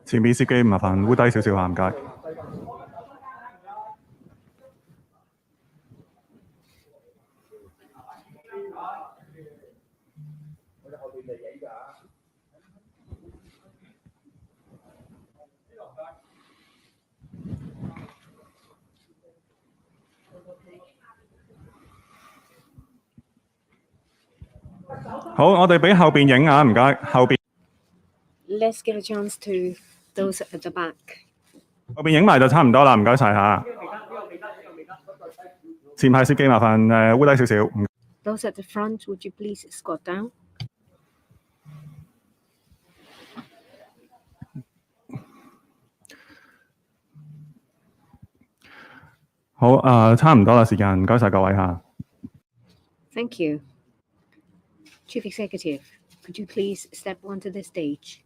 前面司機麻煩烏低少少下，唔該。好，我哋俾後邊影啊，唔該，後邊。Let's give a chance to those at the back. 後邊影埋就差唔多啦，唔該晒嚇。前排司機麻煩烏低少少。Those at the front, would you please squat down? 好，差唔多啦時間，唔該晒各位嚇。Thank you. Chief Executive, could you please step onto the stage?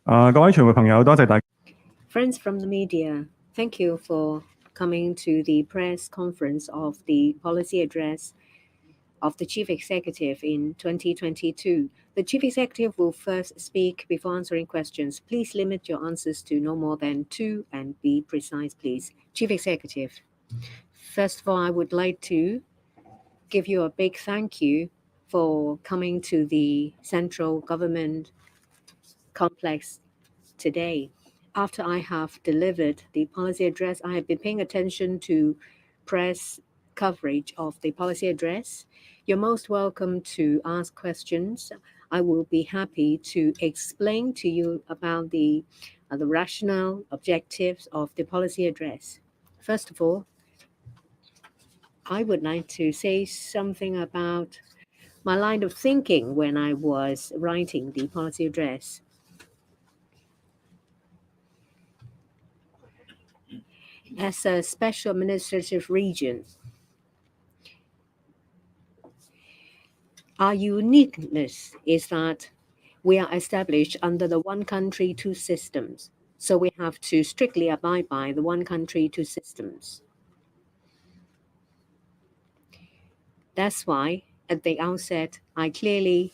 各位傳媒朋友，多謝大家。Friends from the media, thank you for coming to the press conference of the policy address of the Chief Executive in 2022. The Chief Executive will first speak before answering questions. Please limit your answers to no more than 2 and be precise, please. Chief Executive, first of all, I would like to give you a big thank you for coming to the central government complex today. After I have delivered the policy address, I have been paying attention to press coverage of the policy address. You're most welcome to ask questions. I will be happy to explain to you about the rationale, objectives of the policy address. First of all, I would like to say something about my line of thinking when I was writing the policy address. As a special administrative region, our uniqueness is that we are established under the one country, two systems. So we have to strictly abide by the one country, two systems. That's why at the outset, I clearly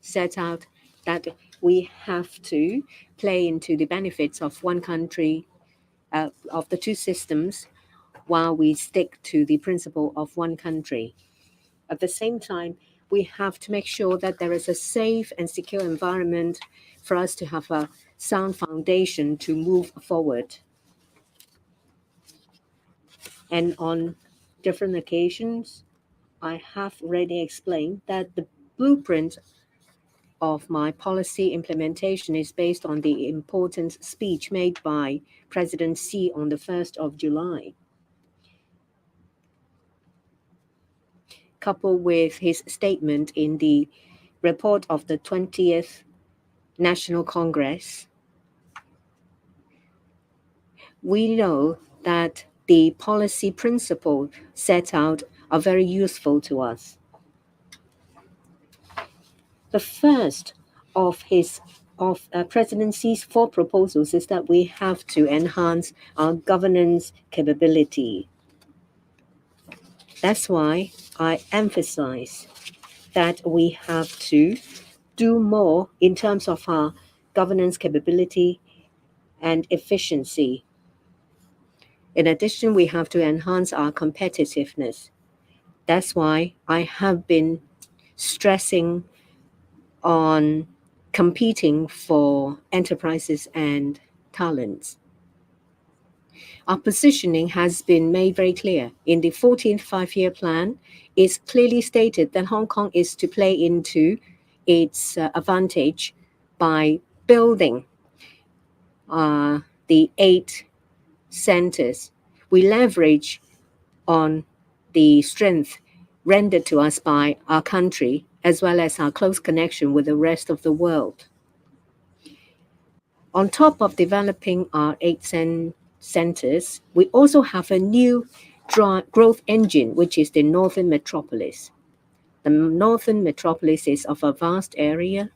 set out that we have to play into the benefits of one country, of the two systems, while we stick to the principle of one country. At the same time, we have to make sure that there is a safe and secure environment for us to have a sound foundation to move forward. And on different occasions, I have already explained that the blueprint of my policy implementation is based on the important speech made by President Xi on the 1st of July. Coupled with his statement in the report of the 20th National Congress, we know that the policy principles set out are very useful to us. The first of President Xi's 4 proposals is that we have to enhance our governance capability. That's why I emphasize that we have to do more in terms of our governance capability and efficiency. In addition, we have to enhance our competitiveness. That's why I have been stressing on competing for enterprises and talents. Our positioning has been made very clear. In the 14th Five-Year Plan, it's clearly stated that Hong Kong is to play into its advantage by building the 8 centers. We leverage on the strength rendered to us by our country as well as our close connection with the rest of the world. On top of developing our 8 centers, we also have a new growth engine, which is the Northern Metropolis. The Northern Metropolis is of a vast area.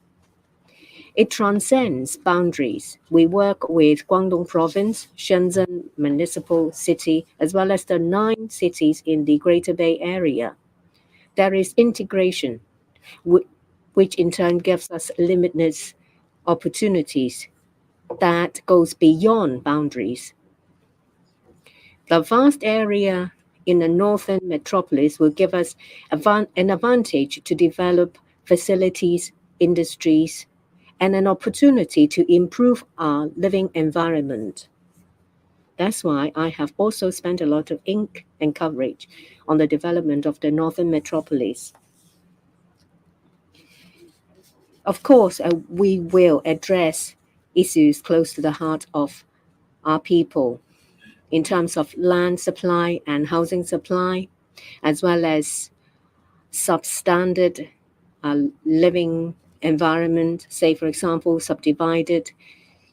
It transcends boundaries. We work with Guangdong Province, Shenzhen Municipal City, as well as the 9 cities in the Greater Bay Area. There is integration, which in turn gives us limitless opportunities that goes beyond boundaries. The vast area in the Northern Metropolis will give us an advantage to develop facilities, industries, and an opportunity to improve our living environment. That's why I have also spent a lot of ink and coverage on the development of the Northern Metropolis. Of course, we will address issues close to the heart of our people in terms of land supply and housing supply, as well as substandard living environment, say, for example, subdivided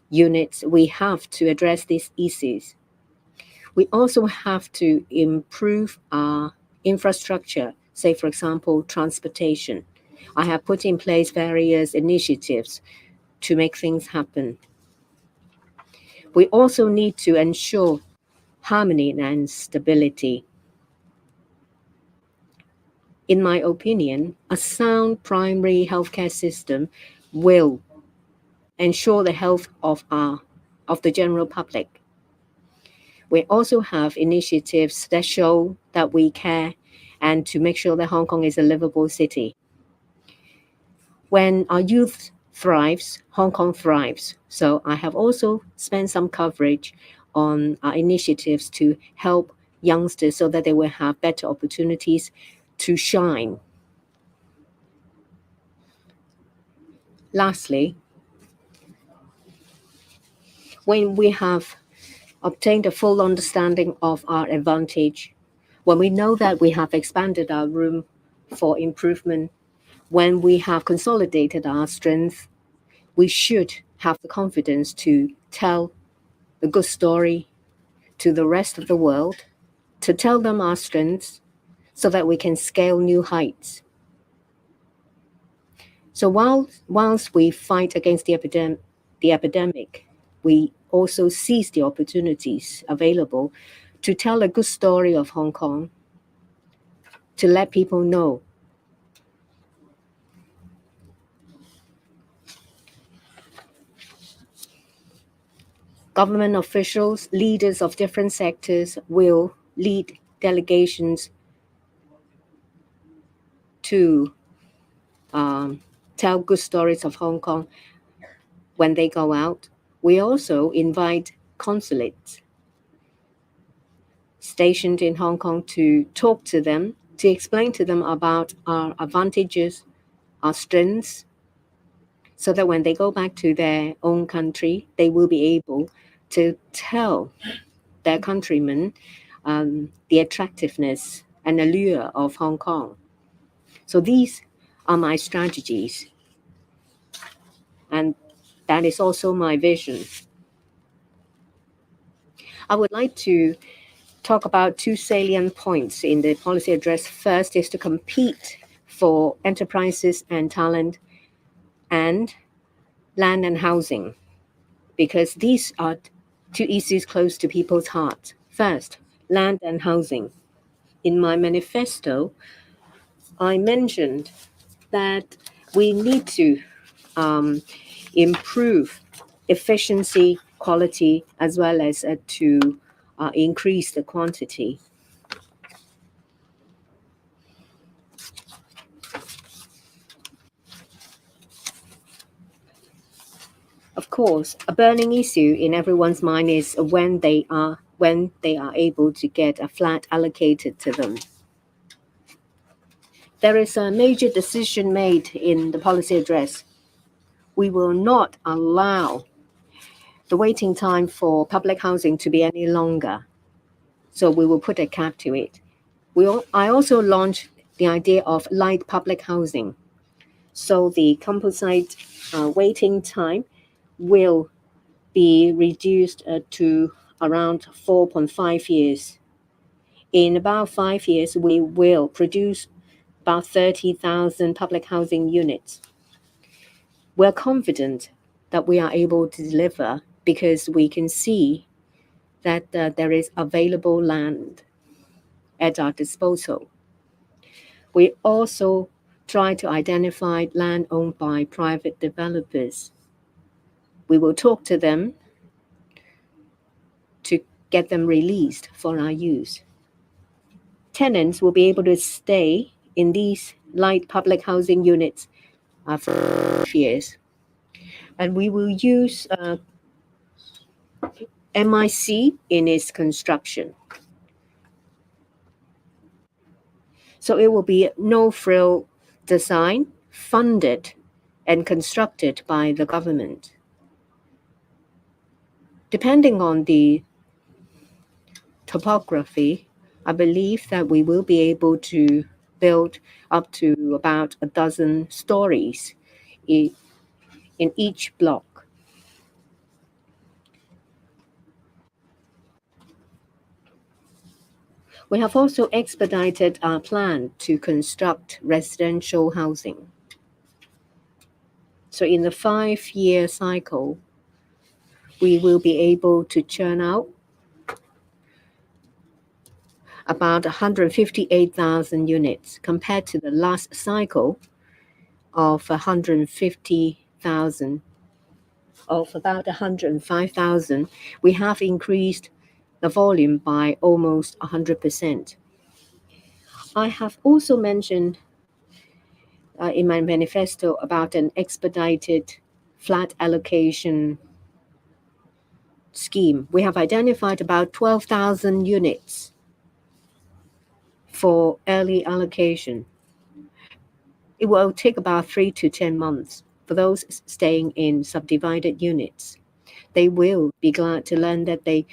units. We have to address these issues. We also have to improve our infrastructure, say, for example, transportation. I have put in place various initiatives to make things happen. We also need to ensure harmony and stability. In my opinion, a sound primary healthcare system will ensure the health of the general public. We also have initiatives that show that we care and to make sure that Hong Kong is a livable city. When our youth thrives, Hong Kong thrives. So I have also spent some coverage on our initiatives to help youngsters so that they will have better opportunities to shine. Lastly, when we have obtained a full understanding of our advantage, when we know that we have expanded our room for improvement, when we have consolidated our strength, we should have the confidence to tell the good story to the rest of the world, to tell them our strengths so that we can scale new heights. So whilst we fight against the epidemic, we also seize the opportunities available to tell a good story of Hong Kong, to let people know government officials, leaders of different sectors will lead delegations to tell good stories of Hong Kong when they go out. We also invite consulates stationed in Hong Kong to talk to them, to explain to them about our advantages, our strengths, so that when they go back to their own country, they will be able to tell their countrymen the attractiveness and allure of Hong Kong. So these are my strategies, and that is also my vision. I would like to talk about 2 salient points in the policy address. First is to compete for enterprises and talent, and land and housing, because these are 2 issues close to people's hearts. First, land and housing. In my manifesto, I mentioned that we need to improve efficiency, quality, as well as to increase the quantity. Of course, a burning issue in everyone's mind is when they are able to get a flat allocated to them. There is a major decision made in the policy address. We will not allow the waiting time for public housing to be any longer. So we will put a cap to it. I also launched the idea of light public housing. So the composite waiting time will be reduced to around 4.5 years. In about 5 years, we will produce about 30,000 public housing units. We're confident that we are able to deliver because we can see that there is available land at our disposal. We also try to identify land owned by private developers. We will talk to them to get them released for our use. Tenants will be able to stay in these light public housing units for 5 years. And we will use MIC in its construction. So it will be no-frill design, funded and constructed by the government. Depending on the topography, I believe that we will be able to build up to about a dozen stories in each block. We have also expedited our plan to construct residential housing. So in the 5-year cycle, we will be able to churn out about 158,000 units compared to the last cycle of 150,000, of about 105,000. We have increased the volume by almost 100%. I have also mentioned in my manifesto about an expedited flat allocation scheme. We have identified about 12,000 units for early allocation. It will take about 3 to 10 months for those staying in subdivided units. They will be glad to learn that they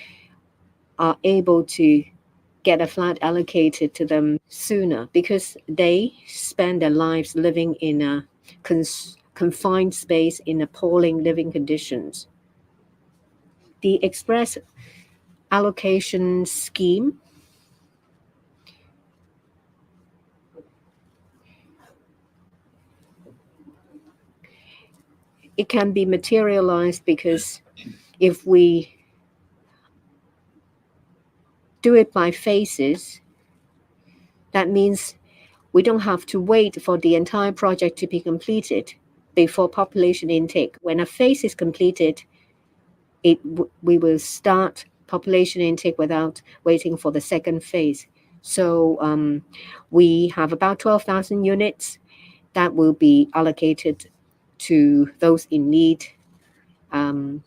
are able to get a flat allocated to them sooner because they spend their lives living in a confined space in appalling living conditions. The express allocation scheme it can be materialized because if we do it by phases, that means we don't have to wait for the entire project to be completed before population intake. When a phase is completed, we will start population intake without waiting for the second phase. So we have about 12,000 units that will be allocated to those in need. And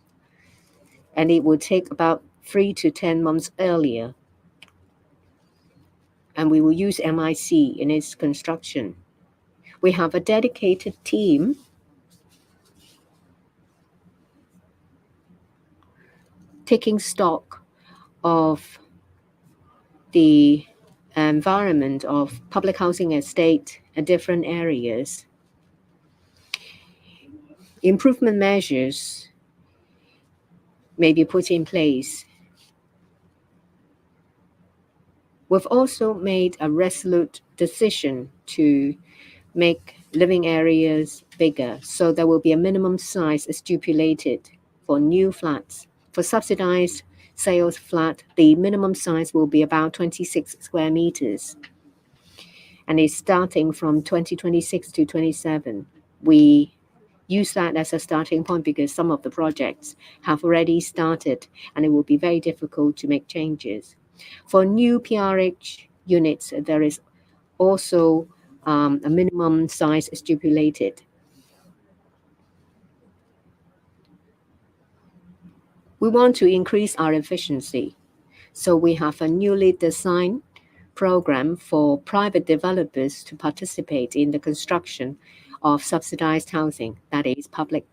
it will take about 3 to 10 months earlier. And we will use MIC in its construction. We have a dedicated team taking stock of the environment of public housing estate at different areas. Improvement measures may be put in place. We've also made a resolute decision to make living areas bigger, so there will be a minimum size stipulated for new flats. For subsidized sales flat, the minimum size will be about 26 square meters. And it's starting from 2026 to 27. We use that as a starting point because some of the projects have already started and it will be very difficult to make changes. For new PRH units, there is also a minimum size stipulated. We want to increase our efficiency, so we have a newly designed program for private developers to participate in the construction of subsidized housing, that is public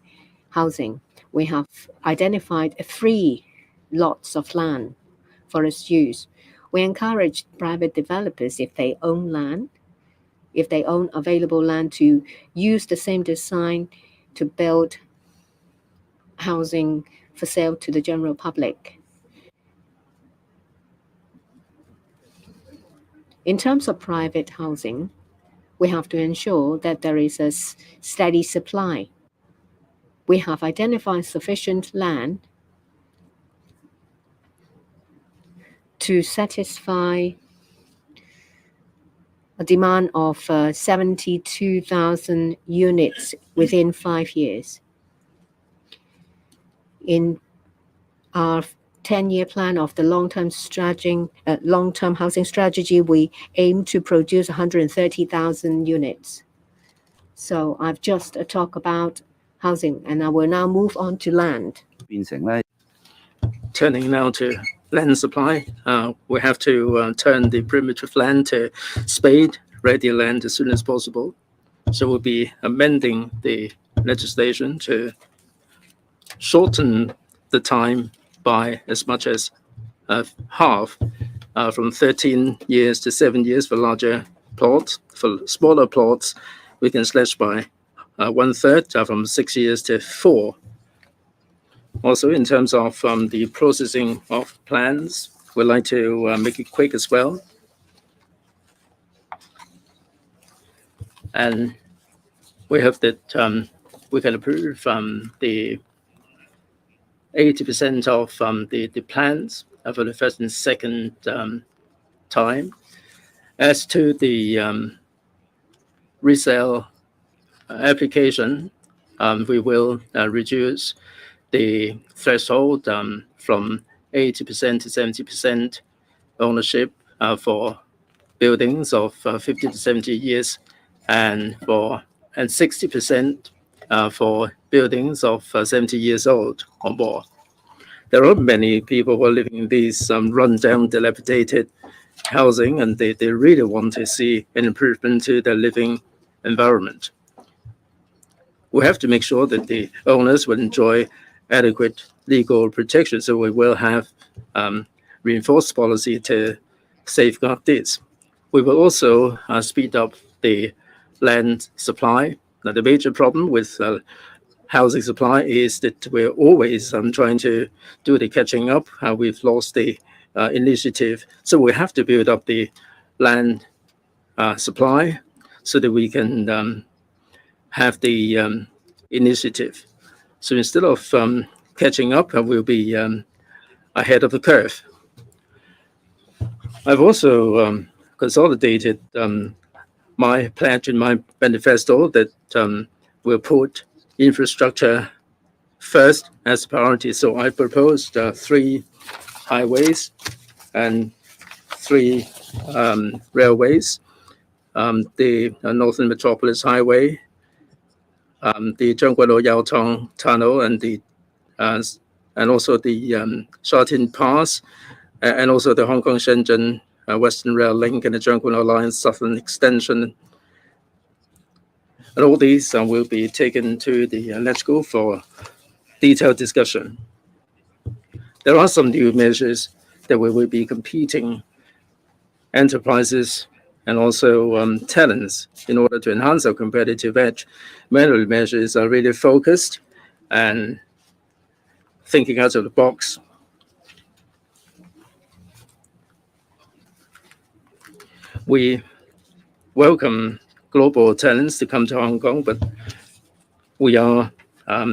housing. We have identified 3 lots of land for its use. We encourage private developers, if they own land, if they own available land, to use the same design to build housing for sale to the general public. In terms of private housing, we have to ensure that there is a steady supply. We have identified sufficient land to satisfy a demand of 72,000 units within 5 years. In our 10-year plan of the long-term housing strategy, we aim to produce 130,000 units. So I've just talked about housing, and I will now move on to land. Turning now to land supply, we have to turn the primitive land to spade-ready land as soon as possible. So we'll be amending the legislation to shorten the time by as much as half, from 13 years to 7 years for larger plots. For smaller plots, we can slash by 1/3, from 6 years to 4. Also, in terms of the processing of plans, we'd like to make it quick as well. And we hope that we can approve the 80% of the plans for the first and second time. As to the resale application, we will reduce the threshold from 80% to 70% ownership for buildings of 50 to 70 years, and 60% for buildings of 70 years old or more. There are many people who are living in these run-down, dilapidated housing, and they really want to see an improvement to their living environment. We have to make sure that the owners will enjoy adequate legal protection, so we will have reinforced policy to safeguard this. We will also speed up the land supply. Now, the major problem with housing supply is that we're always trying to do the catching up. We've lost the initiative, so we have to build up the land supply so that we can have the initiative. So instead of catching up, we'll be ahead of the curve. I've also consolidated my pledge in my manifesto that we'll put infrastructure first as a priority. So I proposed 3 highways and 3 railways. The Northern Metropolis Highway, the Zhongguo Yaotong Tunnel, and also the Shatin Pass, and also the Hong Kong Shenzhen Western Rail Link and the Zhongguo Line Southern Extension. And all these will be taken to the LegCo for detailed discussion. There are some new measures that we will be competing enterprises and also talents in order to enhance our competitive edge. Many of the measures are really focused and thinking out of the box. We welcome global talents to come to Hong Kong, but we are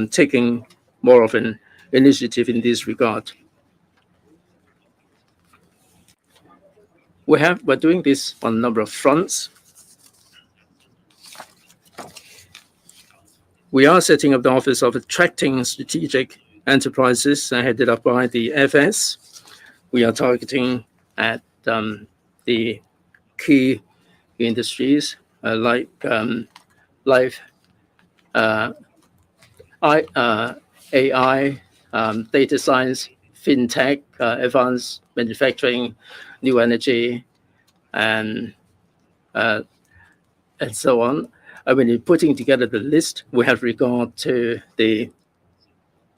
taking more of an initiative in this regard. We're doing this on a number of fronts. We are setting up the Office of Attracting Strategic Enterprises, headed up by the FS. We are targeting at the key industries like life, AI, data science, fintech, advanced manufacturing, new energy, and so on. When you're putting together the list, we have regard to the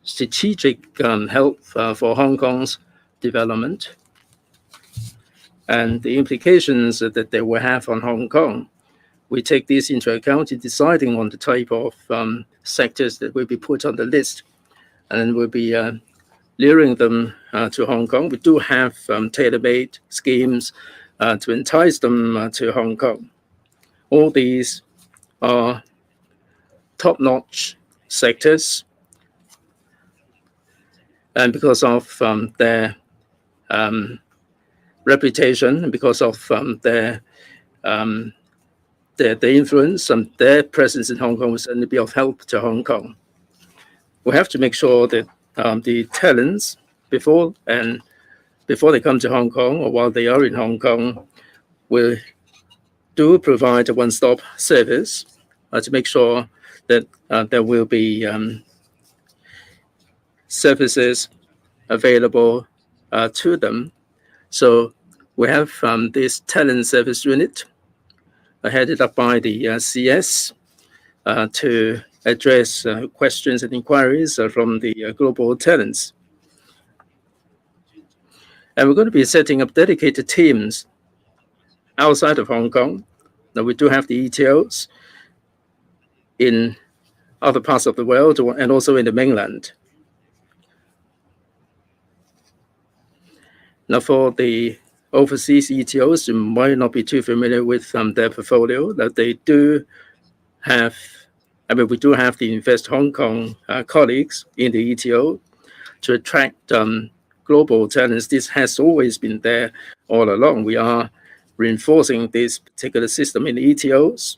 strategic help for Hong Kong's development and the implications that they will have on Hong Kong. we take this into account in deciding on the type of sectors that will be put on the list, and we'll be luring them to Hong Kong. We do have tailor-made schemes to entice them to Hong Kong. All these are top-notch sectors, and because of their reputation, and because of their influence and their presence in Hong Kong will certainly be of help to Hong Kong. We have to make sure that the talents before they come to Hong Kong or while they are in Hong Kong will do provide a one-stop service to make sure that there will be services available to them. So we have this talent service unit headed up by the CS to address questions and inquiries from the global talents. And we're going to be setting up dedicated teams outside of Hong Kong. Now, we do have the ETOs in other parts of the world and also in the mainland. Now, for the overseas ETOs, you might not be too familiar with their portfolio. That they do have, we do have the Invest Hong Kong colleagues in the ETO to attract global talents. This has always been there all along. We are reinforcing this particular system in the ETOs,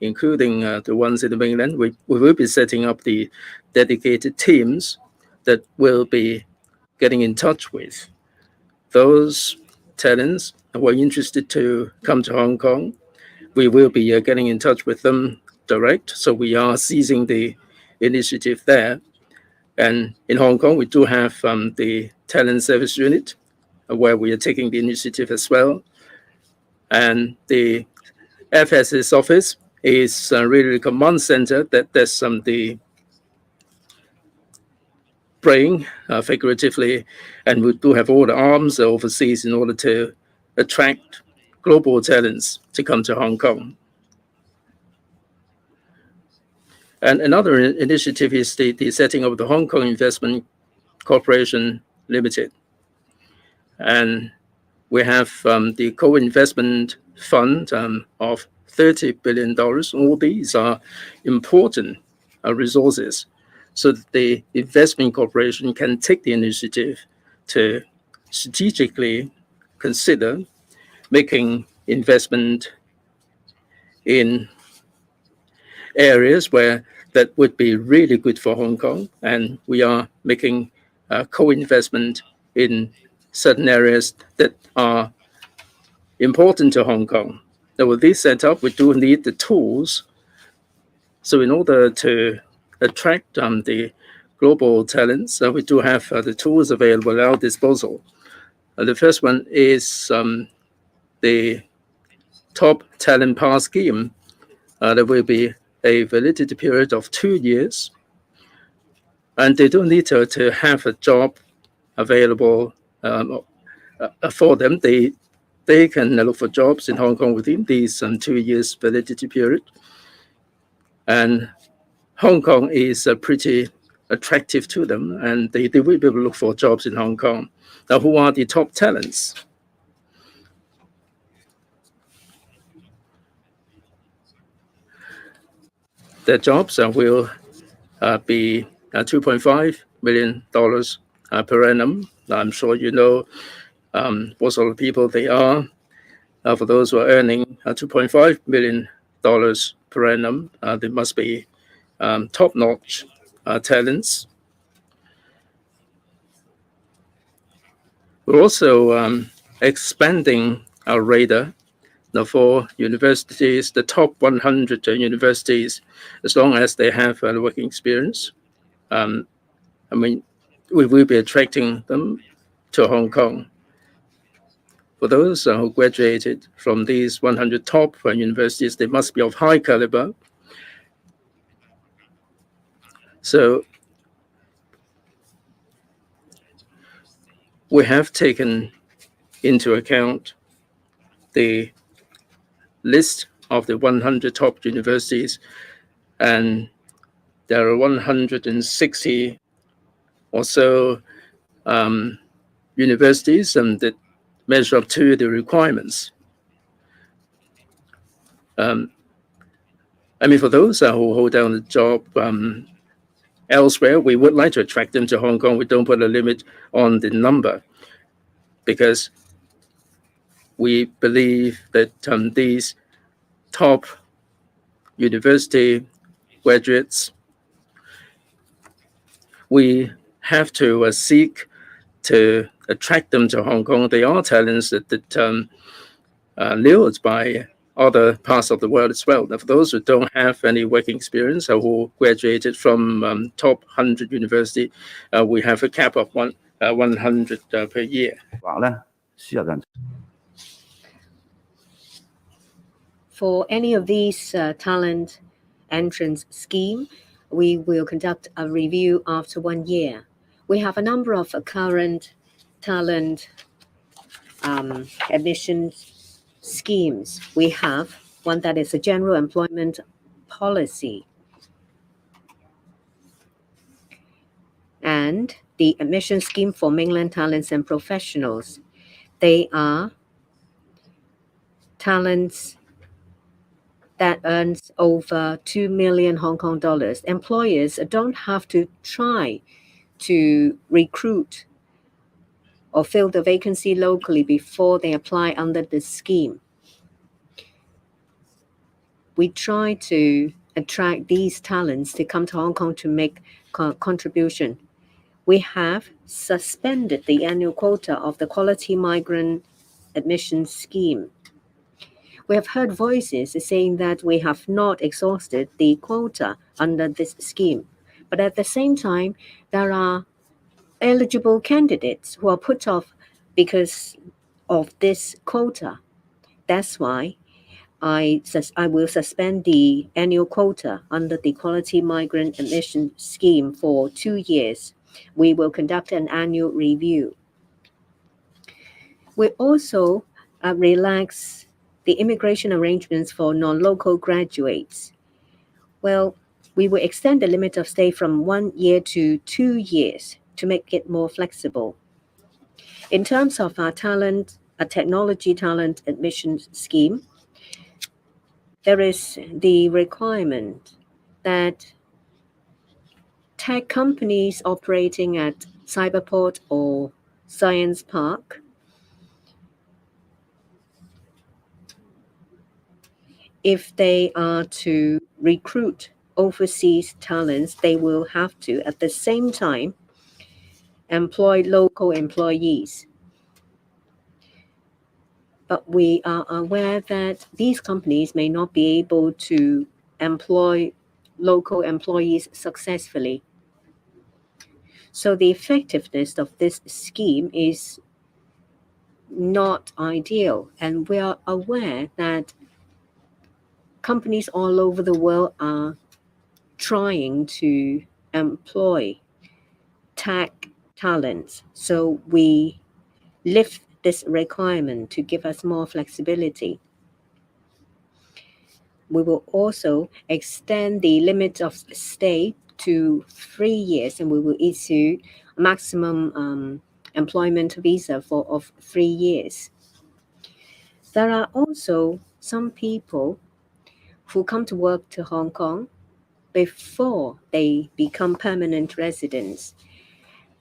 including the ones in the mainland. We will be setting up the dedicated teams that will be getting in touch with those talents who are interested to come to Hong Kong. We will be getting in touch with them direct. So we are seizing the initiative there. And in Hong Kong, we do have the talent service unit where we are taking the initiative as well. And the FS's office is really the command center that does the brain, figuratively, and we do have all the arms overseas in order to attract global talents to come to Hong Kong. And another initiative is the setting up of the Hong Kong Investment Corporation Limited. And we have the co-investment fund of $30 billion. All these are important resources so that the investment corporation can take the initiative to strategically consider making investment in areas where that would be really good for Hong Kong. And we are making co-investment in certain areas that are important to Hong Kong. Now, with this setup, we do need the tools. So in order to attract the global talents, we do have the tools available at our disposal. The first one is the top talent pass scheme. There will be a validity period of 2 years. And they don't need to have a job available for them. They can look for jobs in Hong Kong within these 2 years validity period. And Hong Kong is pretty attractive to them, and they will be able to look for jobs in Hong Kong. Now, who are the top talents? Their jobs will be $2.5 million per annum. I'm sure you know what sort of people they are. For those who are earning $2.5 million per annum, they must be top-notch talents. We're also expanding our radar now for universities, the top 100 universities, as long as they have working experience. We will be attracting them to Hong Kong. For those who graduated from these 100 top universities, they must be of high caliber. So we have taken into account the list of the 100 top universities, and there are 160 or so universities that measure up to the requirements. For those who hold down a job elsewhere, we would like to attract them to Hong Kong. We don't put a limit on the number because we believe that these top university graduates, we have to seek to attract them to Hong Kong. They are talents that lured by other parts of the world as well. Now, for those who don't have any working experience or who graduated from top 100 university, we have a cap of 100 per year. For any of these talent entrance scheme, we will conduct a review after 1 year. We have a number of current talent admissions schemes. We have one that is a general employment policy, and the admission scheme for mainland talents and professionals. They are talents that earns over 2 million Hong Kong dollars. Employers don't have to try to recruit or fill the vacancy locally before they apply under the scheme. We try to attract these talents to come to Hong Kong to make contribution. We have suspended the annual quota of the quality migrant admission scheme. We have heard voices saying that we have not exhausted the quota under this scheme. But at the same time, there are eligible candidates who are put off because of this quota. That's why I will suspend the annual quota under the quality migrant admission scheme for 2 years. We will conduct an annual review. We also relax the immigration arrangements for non-local graduates. Well, we will extend the limit of stay from 1 year to 2 years to make it more flexible. In terms of our technology talent admission scheme, there is the requirement that tech companies operating at Cyberport or Science Park, if they are to recruit overseas talents, they will have to, at the same time, employ local employees. But we are aware that these companies may not be able to employ local employees successfully. So the effectiveness of this scheme is not ideal, and we are aware that companies all over the world are trying to employ tech talents. So we lift this requirement to give us more flexibility. We will also extend the limit of stay to 3 years, and we will issue a maximum employment visa of 3 years. There are also some people who come to work to Hong Kong before they become permanent residents.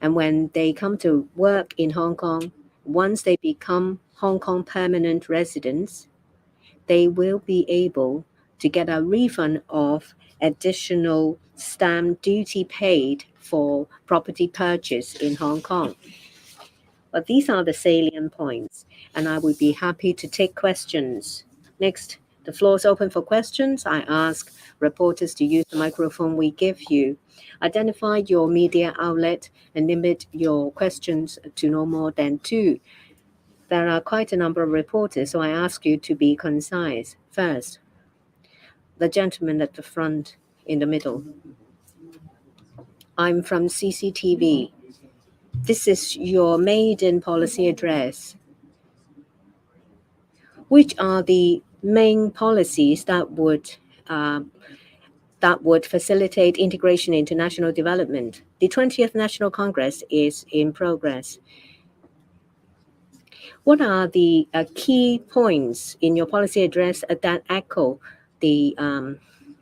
And when they come to work in Hong Kong, once they become Hong Kong permanent residents, they will be able to get a refund of additional stamp duty paid for property purchase in Hong Kong. But these are the salient points, and I would be happy to take questions. Next, the floor is open for questions. I ask reporters to use the microphone we give you. Identify your media outlet and limit your questions to no more than 2. There are quite a number of reporters, so I ask you to be concise. First, the gentleman at the front in the middle. I'm from CCTV. This is your maiden policy address. Which are the main policies that would facilitate integration into national development. The 20th National Congress is in progress. What are the key points in your policy address that echo the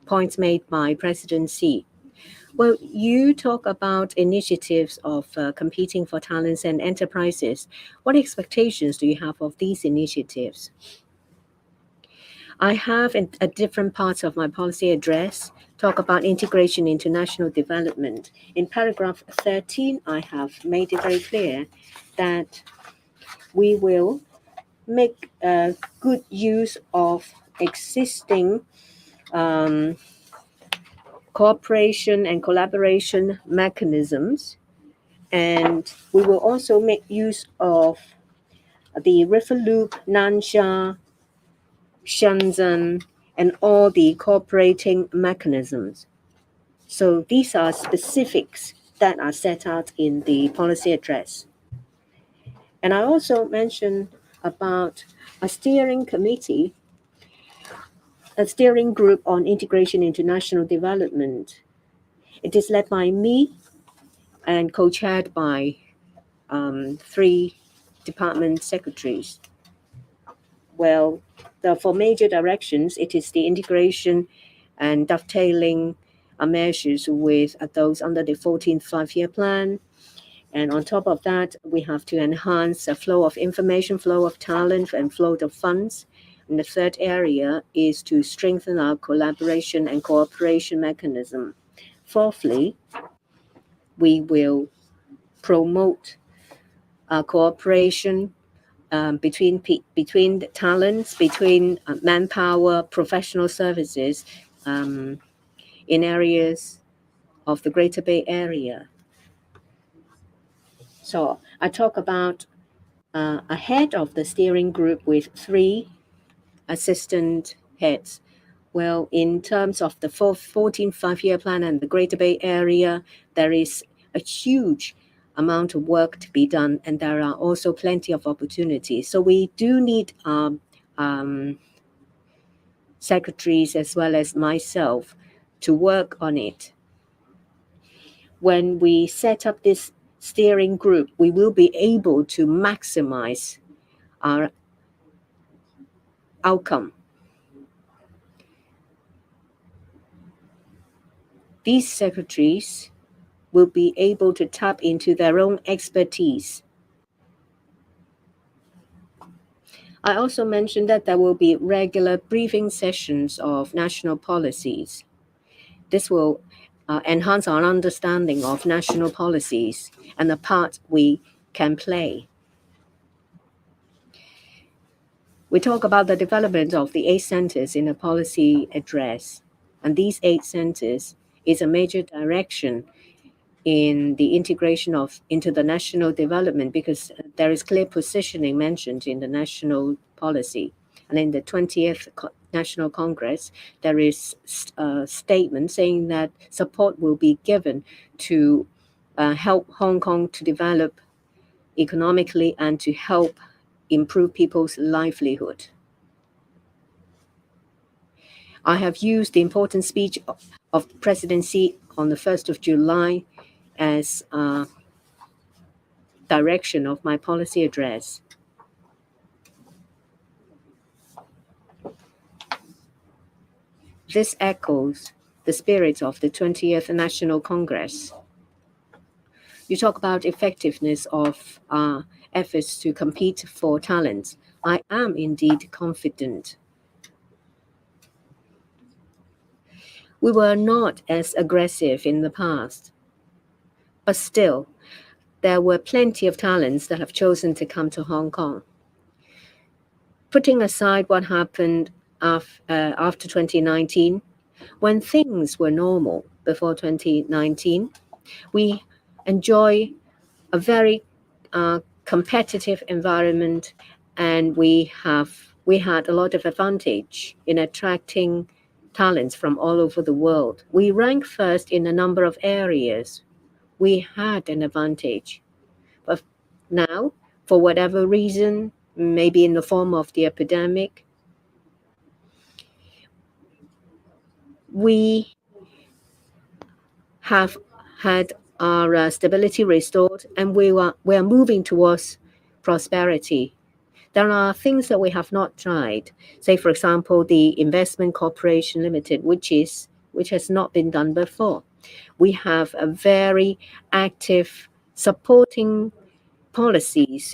points made by President Xi? Well, you talk about initiatives of competing for talents and enterprises. What expectations do you have of these initiatives? I have in different parts of my policy address talk about integration into national development. In paragraph 13, I have made it very clear that we will make good use of existing cooperation and collaboration mechanisms, and we will also make use of the River Loop, Nansha, Shenzhen, and all the cooperating mechanisms. So these are specifics that are set out in the policy address. And I also mentioned about a steering committee, a steering group on integration into national development. It is led by me and co-chaired by 3 department secretaries. Well, for major directions, it is the integration and dovetailing measures with those under the 14th five-year plan. And on top of that, we have to enhance the flow of information, flow of talent, and flow of funds. And the third area is to strengthen our collaboration and cooperation mechanism. Fourthly, we will promote cooperation between the talents, between manpower, professional services in areas of the Greater Bay Area. So I talk about a head of the steering group with 3 assistant heads. Well, in terms of the 14th five-year plan and the Greater Bay Area, there is a huge amount of work to be done, and there are also plenty of opportunities. So we do need secretaries as well as myself to work on it. When we set up this steering group, we will be able to maximize our outcome. These secretaries will be able to tap into their own expertise. I also mentioned that there will be regular briefing sessions of national policies. This will enhance our understanding of national policies and the part we can play. We talk about the development of the 8 centers in a policy address, and these 8 centers is a major direction in the integration into the national development, because there is clear positioning mentioned in the national policy. And in the 20th National Congress, there is a statement saying that support will be given to help Hong Kong to develop economically and to help improve people's livelihood. I have used the important speech of President Xi on the 1st of July as a direction of my policy address. This echoes the spirit of the 20th National Congress. You talk about effectiveness of efforts to compete for talent. I am indeed confident. We were not as aggressive in the past, but still, there were plenty of talents that have chosen to come to Hong Kong. Putting aside what happened after 2019, when things were normal before 2019, we enjoy a very competitive environment, and we had a lot of advantage in attracting talents from all over the world. We ranked first in a number of areas. We had an advantage. But now, for whatever reason, maybe in the form of the epidemic, we have had our stability restored, and we are moving towards prosperity. There are things that we have not tried. Say, for example, the Investment Corporation Limited, which has not been done before. We have a very active supporting policies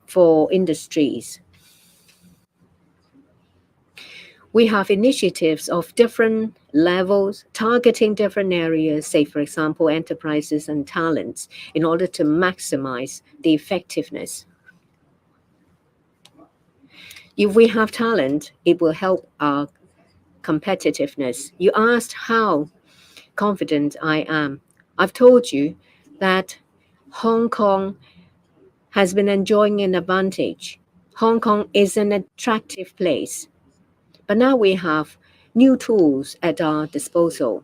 for industries. We have initiatives of different levels targeting different areas, say, for example, enterprises and talents, in order to maximize the effectiveness. If we have talent, it will help our competitiveness. You asked how confident I am. I've told you that Hong Kong has been enjoying an advantage. Hong Kong is an attractive place. But now we have new tools at our disposal.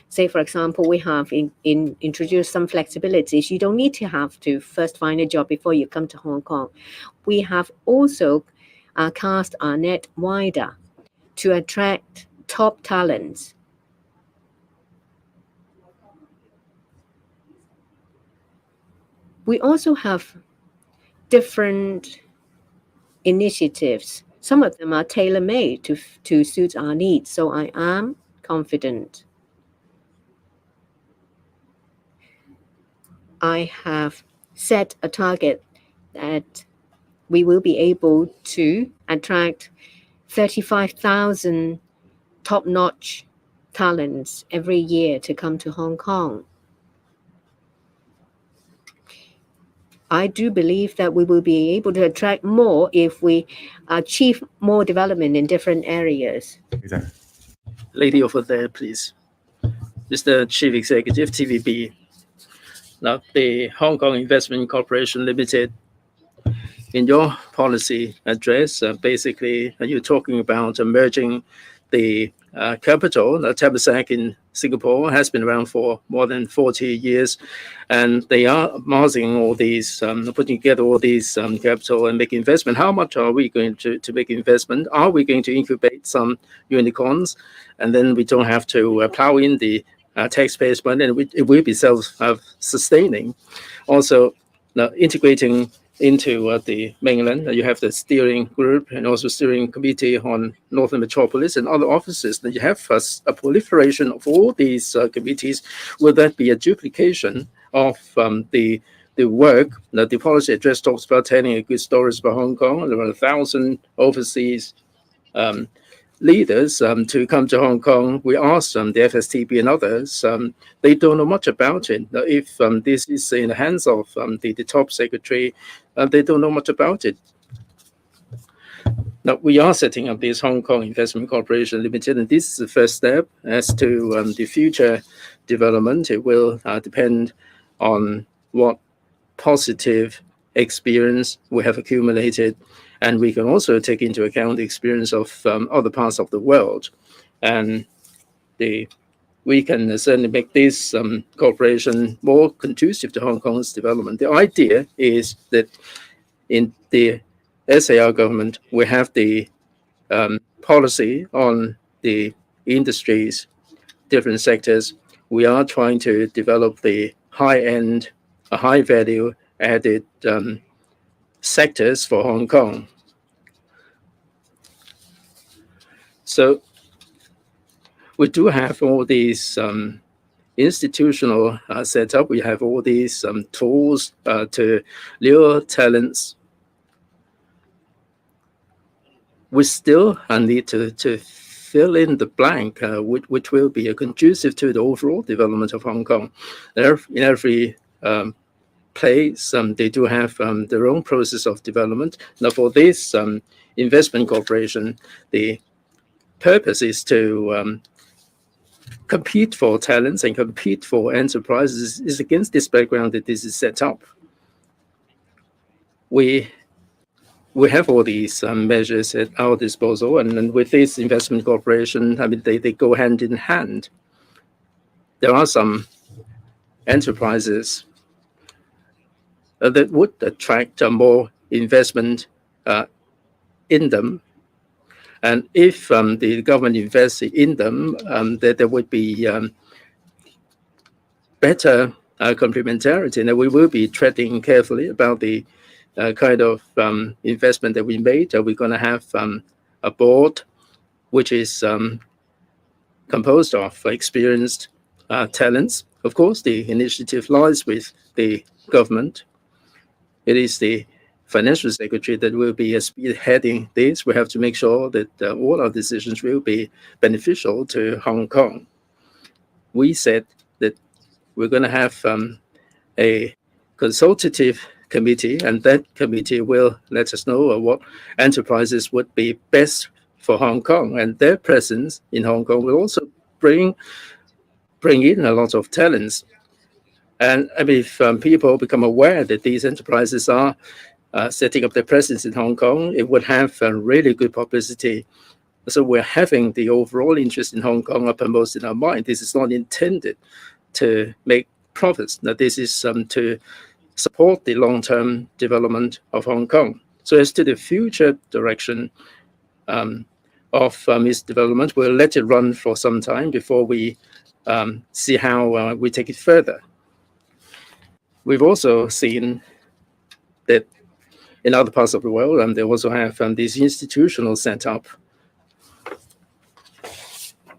Say, for example, we have introduced some flexibilities. You don't need to have to first find a job before you come to Hong Kong. We have also cast our net wider to attract top talents. We also have different initiatives. Some of them are tailor-made to suit our needs, so I am confident. I have set a target that we will be able to attract 35,000 top-notch talents every year to come to Hong Kong. I do believe that we will be able to attract more if we achieve more development in different areas. Exec. Lady over there, please. Mr. Chief Executive, TVB. Now, the Hong Kong Investment Corporation Limited, in your policy address, basically, you're talking about merging the capital. Temasek in Singapore has been around for more than 40 years, and they are amassing all these, putting together all these capital and making investment. How much are we going to make investment? Are we going to incubate some unicorns, and then we don't have to plow in the taxpayers' money, and it will be self-sustaining? Also, integrating into the mainland, you have the steering group and also steering committee on Northern Metropolis and other offices. That you have a proliferation of all these committees. Will that be a duplication of the work that the policy address talks about, telling a good stories about Hong Kong? There are 1,000 overseas leaders to come to Hong Kong. We asked the FSTB and others. They don't know much about it. If this is in the hands of the top secretary, they don't know much about it. Now, we are setting up this Hong Kong Investment Corporation Limited, and this is the first step. As to the future development, it will depend on what positive experience we have accumulated, and we can also take into account the experience of other parts of the world. And we can certainly make this corporation more conducive to Hong Kong's development. The idea is that in the SAR government, we have the policy on the industries, different sectors. We are trying to develop the high-end, high-value added sectors for Hong Kong. So we do have all these institutional setup. We have all these tools to lure talents. We still need to fill in the blank, which will be conducive to the overall development of Hong Kong. In every place, they do have their own process of development. Now, for this investment corporation, the purpose is to compete for talents and compete for enterprises. Is against this background that this is set up. We have all these measures at our disposal, and with this investment corporation, I mean, they go hand in hand. There are some enterprises that would attract more investment in them. And if the government invests in them, there would be better complementarity, and we will be treading carefully about the kind of investment that we made. We're going to have a board which is composed of experienced talents. Of course, the initiative lies with the government. It is the financial secretary that will be spearheading this. We have to make sure that all our decisions will be beneficial to Hong Kong. We said that we're going to have a consultative committee, and that committee will let us know what enterprises would be best for Hong Kong, and their presence in Hong Kong will also bring in a lot of talents. And if people become aware that these enterprises are setting up their presence in Hong Kong, it would have really good publicity. So we're having the overall interest in Hong Kong uppermost in our mind. This is not intended to make profits. Now, this is to support the long-term development of Hong Kong. So as to the future direction of its development, we'll let it run for some time before we see how we take it further. We've also seen that in other parts of the world, they also have this institutional setup.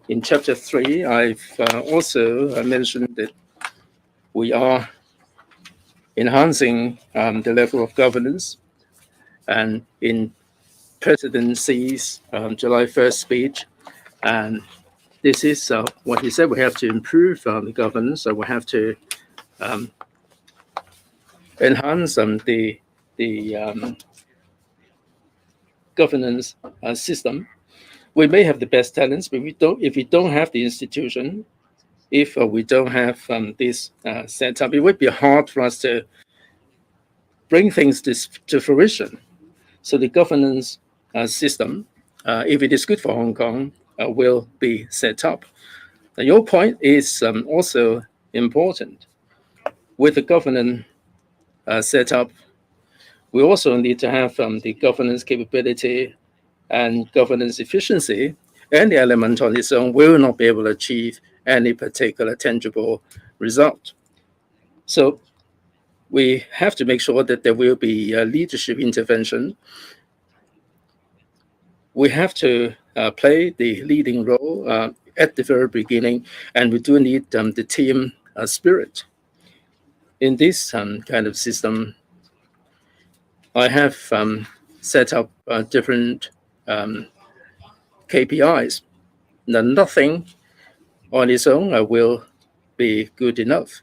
In Chapter 3, I've also mentioned that we are enhancing the level of governance. And in President Xi's July 1st speech, and this is what he said: we have to improve the governance, so we have to enhance the governance system. We may have the best talents, but if we don't have the institution, if we don't have this setup, it would be hard for us to bring things to fruition. So the governance system, if it is good for Hong Kong, will be set up. Now, your point is also important. With the governance setup, we also need to have the governance capability and governance efficiency. Any element on its own will not be able to achieve any particular tangible result. So we have to make sure that there will be leadership intervention. We have to play the leading role at the very beginning, and we do need the team spirit. In this kind of system, I have set up different KPIs. Now, nothing on its own will be good enough.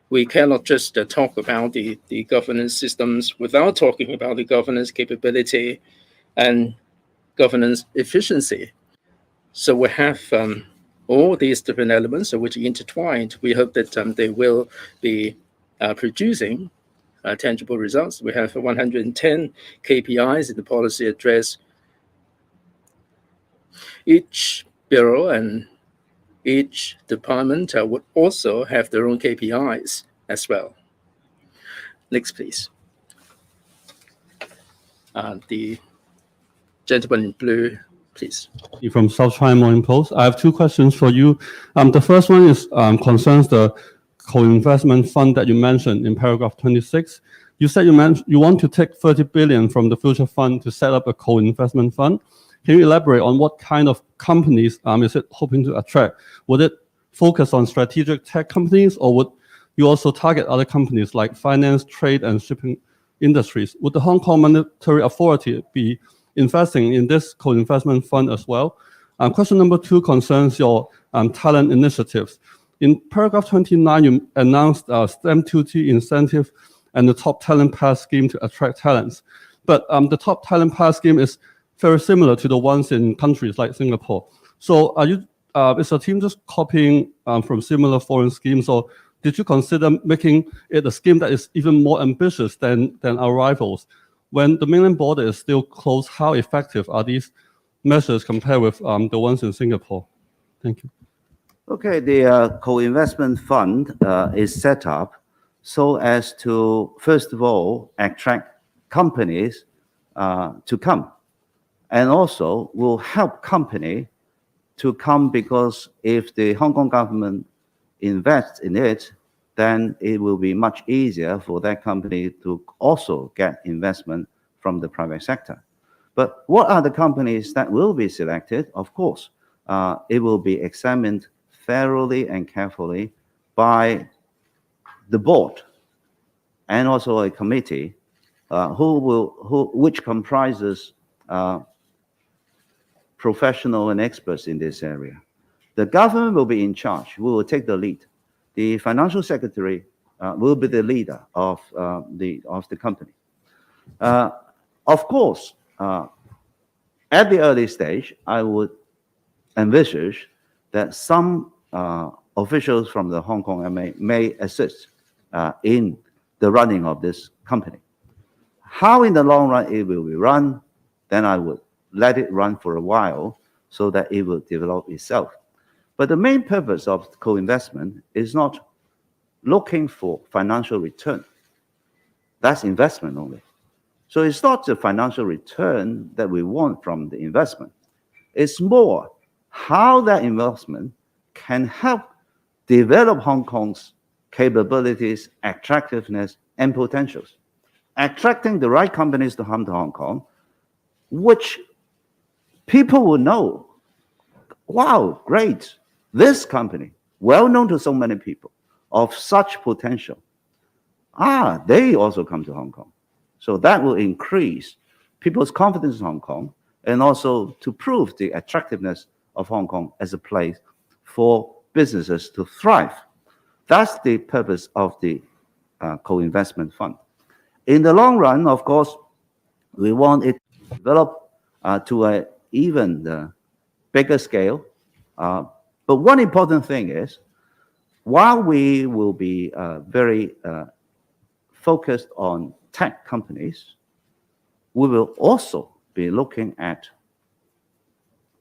We cannot just talk about the governance systems without talking about the governance capability and governance efficiency. So we have all these different elements which are intertwined. We hope that they will be producing tangible results. We have 110 KPIs in the policy address. Each bureau and each department would also have their own KPIs as well. Next, please. The gentleman in blue, please. From South China Morning Post. I have two questions for you. The first one is concerns the co-investment fund that you mentioned in paragraph 26. You said you want to take 30 billion from the future fund to set up a co-investment fund. Can you elaborate on what kind of companies is it hoping to attract? Would it focus on strategic tech companies, or would you also target other companies like finance, trade, and shipping industries? Would the Hong Kong Monetary Authority be investing in this co-investment fund as well? Question number 2 concerns your talent initiatives. In paragraph 29, you announced a stamp duty incentive and the top talent pass scheme to attract talents. But the top talent pass scheme is very similar to the ones in countries like Singapore. So is the team just copying from similar foreign schemes, or did you consider making it a scheme that is even more ambitious than our rivals? When the mainland border is still closed, how effective are these measures compared with the ones in Singapore? Thank you. Okay, the co-investment fund is set up so as to, first of all, attract companies to come and also will help company to come, because if the Hong Kong government invests in it, then it will be much easier for that company to also get investment from the private sector. But what are the companies that will be selected? Of course, it will be examined thoroughly and carefully by the board and also a committee which comprises professional and experts in this area. The government will be in charge. We will take the lead. The financial secretary will be the leader of the company. Of course, at the early stage, I would envisage that some officials from the Hong Kong MA may assist in the running of this company. How in the long run it will be run, then I would let it run for a while so that it will develop itself. But the main purpose of co-investment is not looking for financial return. That's investment only. So it's not the financial return that we want from the investment. It's more how that investment can help develop Hong Kong's capabilities, attractiveness, and potentials. Attracting the right companies to come to Hong Kong, which people will know, wow, great, this company, well known to so many people, of such potential, they also come to Hong Kong. So that will increase people's confidence in Hong Kong, and also to prove the attractiveness of Hong Kong as a place for businesses to thrive. That's the purpose of the co-investment fund. In the long run, of course, we want it to develop to an even bigger scale. But one important thing is, while we will be very focused on tech companies, we will also be looking at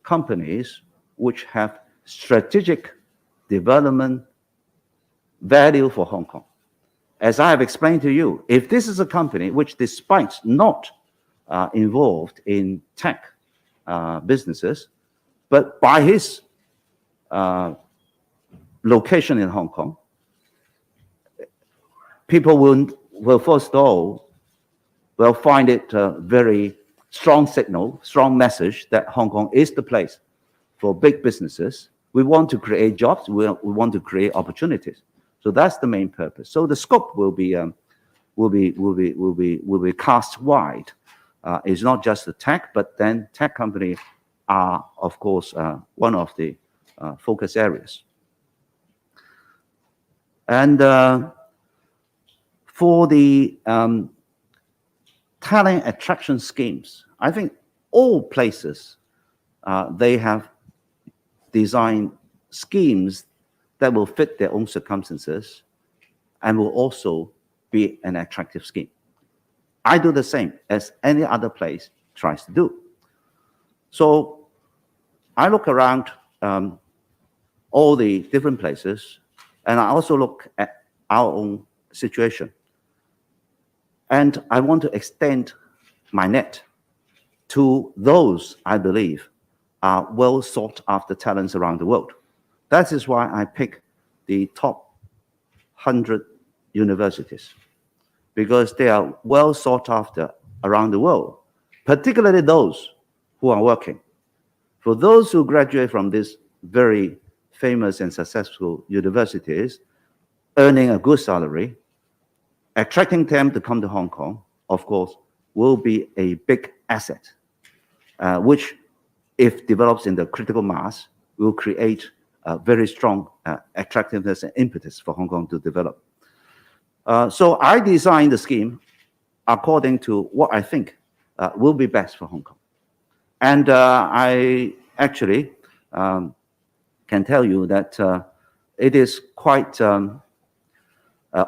companies which have strategic development value for Hong Kong. As I have explained to you, if this is a company which, despite not involved in tech businesses, but by his location in Hong Kong, people will first of all will find it a very strong signal, strong message that Hong Kong is the place for big businesses. We want to create jobs. We want to create opportunities. So that's the main purpose. So the scope will be cast wide. It's not just the tech, but then tech companies are, of course, one of the focus areas. And for the talent attraction schemes, I think all places, they have designed schemes that will fit their own circumstances and will also be an attractive scheme. I do the same as any other place tries to do. So I look around all the different places, and I also look at our own situation. And I want to extend my net to those I believe are well sought after talents around the world. That is why I pick the top 100 universities, because they are well sought after around the world, particularly those who are working. For those who graduate from these very famous and successful universities, earning a good salary, attracting them to come to Hong Kong, of course, will be a big asset, which, if develops in the critical mass, will create a very strong attractiveness and impetus for Hong Kong to develop. So I designed the scheme according to what I think will be best for Hong Kong. And I actually can tell you that it is quite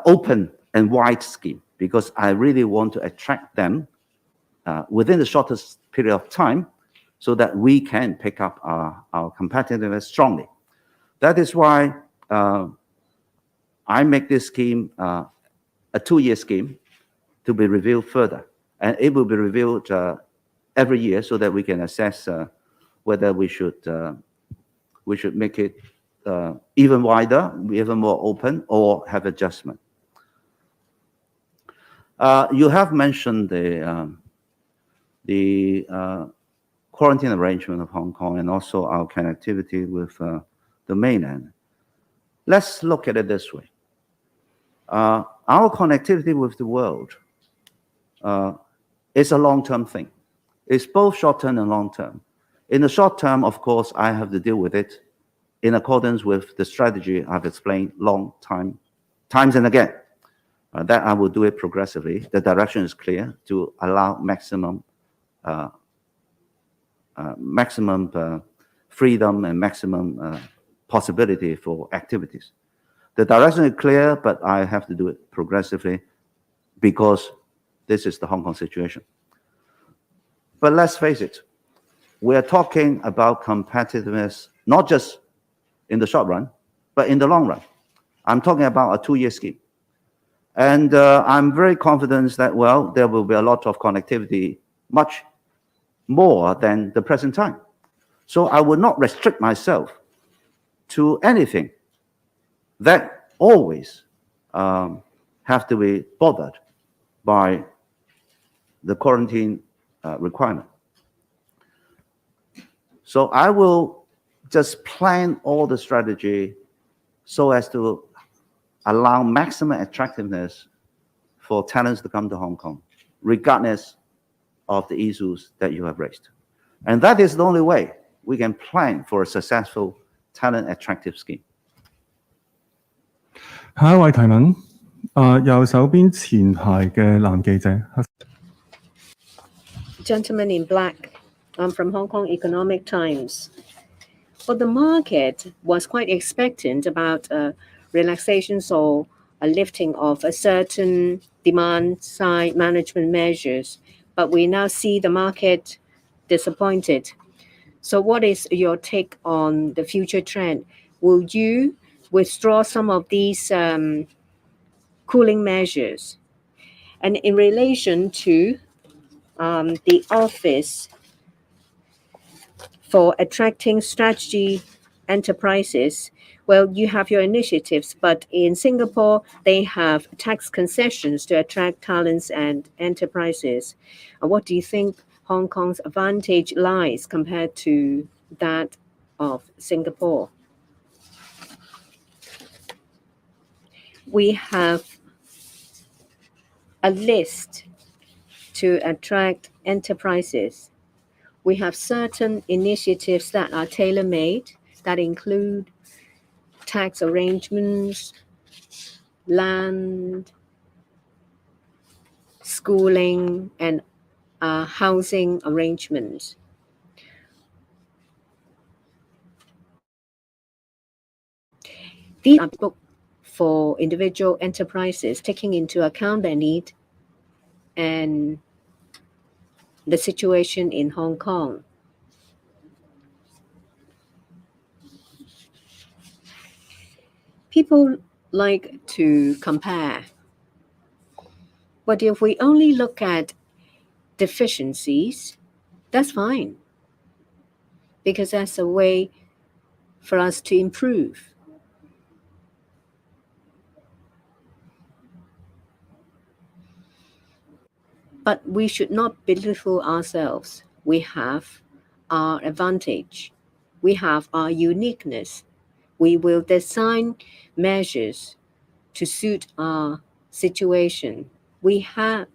open and wide scheme, because I really want to attract them within the shortest period of time so that we can pick up our competitiveness strongly. That is why I make this scheme a 2-year scheme to be reviewed further. And it will be reviewed every year so that we can assess whether we should make it even wider, even more open, or have adjustment. You have mentioned the quarantine arrangement of Hong Kong and also our connectivity with the mainland. Let's look at it this way. Our connectivity with the world is a long-term thing. It's both short-term and long-term. In the short term, of course, I have to deal with it in accordance with the strategy I've explained times and again. That I will do it progressively. The direction is clear to allow maximum freedom and maximum possibility for activities. The direction is clear, but I have to do it progressively because this is the Hong Kong situation. But let's face it, we are talking about competitiveness, not just in the short run, but in the long run. I'm talking about a 2-year scheme. And I'm very confident that, well, there will be a lot of connectivity, much more than the present time. So I will not restrict myself to anything that always have to be bothered by the quarantine requirement. So I will just plan all the strategy so as to allow maximum attractiveness for talents to come to Hong Kong, regardless of the issues that you have raised. And that is the only way we can plan for a successful talent attractive scheme. 下一位提問，右手邊前排嘅男記者。 Gentleman in black. I'm from Hong Kong Economic Times. Well, the market was quite expectant about relaxations or a lifting of a certain demand side management measures, but we now see the market disappointed. So what is your take on the future trend? Will you withdraw some of these cooling measures? And in relation to the office for attracting strategy enterprises, well, you have your initiatives, but in Singapore, they have tax concessions to attract talents and enterprises. What do you think Hong Kong's advantage lies compared to that of Singapore? We have a list to attract enterprises. We have certain initiatives that are tailor-made, that include tax arrangements, land, schooling, and housing arrangements. These are booked for individual enterprises, taking into account their need and the situation in Hong Kong. People like to compare. But if we only look at deficiencies, that's fine, because that's a way for us to improve. But we should not belittle ourselves. We have our advantage. We have our uniqueness. We will design measures to suit our situation. We had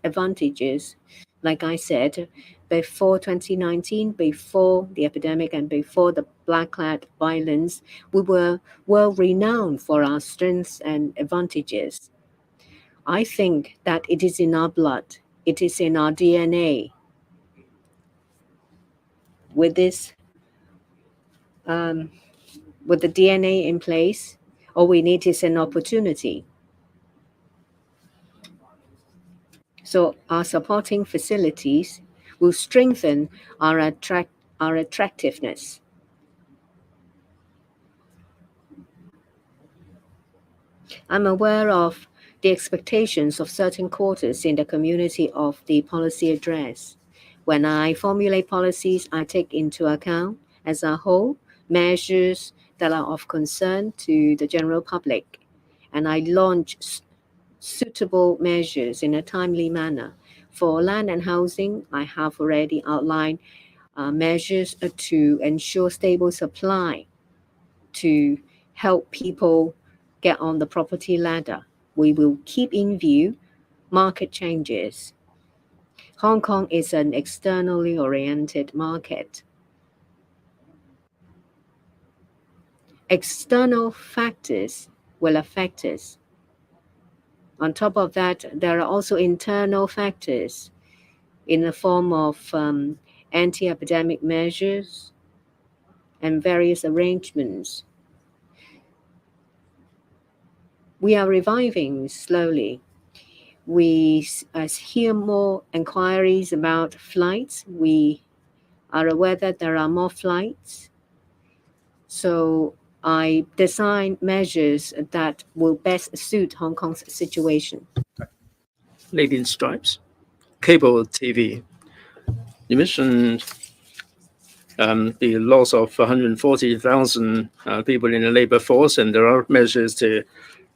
advantages, like I said, before 2019, before the epidemic and before the black-clad violence. We were well-renowned for our strengths and advantages. I think that it is in our blood. It is in our DNA. With this, with the DNA in place, all we need is an opportunity. So our supporting facilities will strengthen our attractiveness. I'm aware of the expectations of certain quarters in the community of the policy address. When I formulate policies, I take into account as a whole measures that are of concern to the general public, and I launch suitable measures in a timely manner. For land and housing, I have already outlined measures to ensure stable supply to help people get on the property ladder. We will keep in view market changes. Hong Kong is an externally oriented market. External factors will affect us. On top of that, there are also internal factors in the form of anti-epidemic measures and various arrangements. We are reviving slowly. We hear more inquiries about flights. We are aware that there are more flights. So I design measures that will best suit Hong Kong's situation. Lady in stripes, cable TV. You mentioned the loss of 140,000 people in the labor force, and there are measures to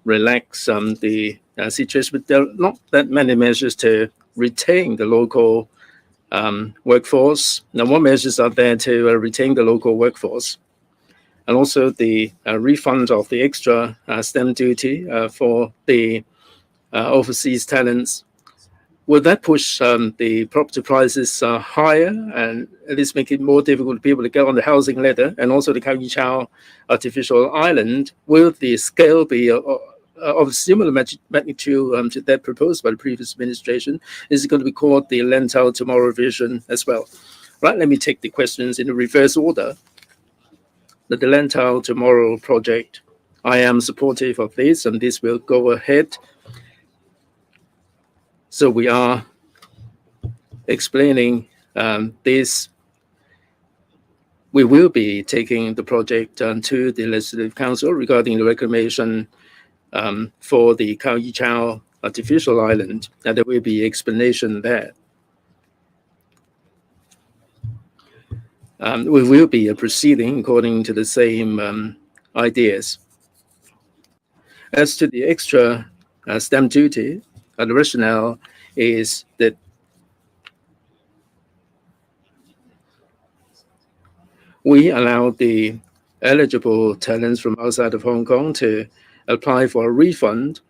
relax the situation, but there are not that many measures to retain the local workforce. Now, what measures are there to retain the local workforce? And also the refund of the extra stamp duty for the overseas talents. Will that push the property prices higher and at least make it more difficult for people to get on the housing ladder? And also the Kao Yi Chau artificial island, will the scale be of similar magnitude to that proposed by the previous administration? Is it going to be called the Lantau Tomorrow vision as well? Right, let me take the questions in the reverse order. The Lantau Tomorrow project, I am supportive of this, and this will go ahead. So we are explaining this. We will be taking the project to the Legislative Council regarding the reclamation for the Kao Yi Chau artificial island, and there will be explanation there. We will be proceeding according to the same ideas. As to the extra stamp duty, the rationale is that we allow the eligible tenants from outside of Hong Kong to apply for a refund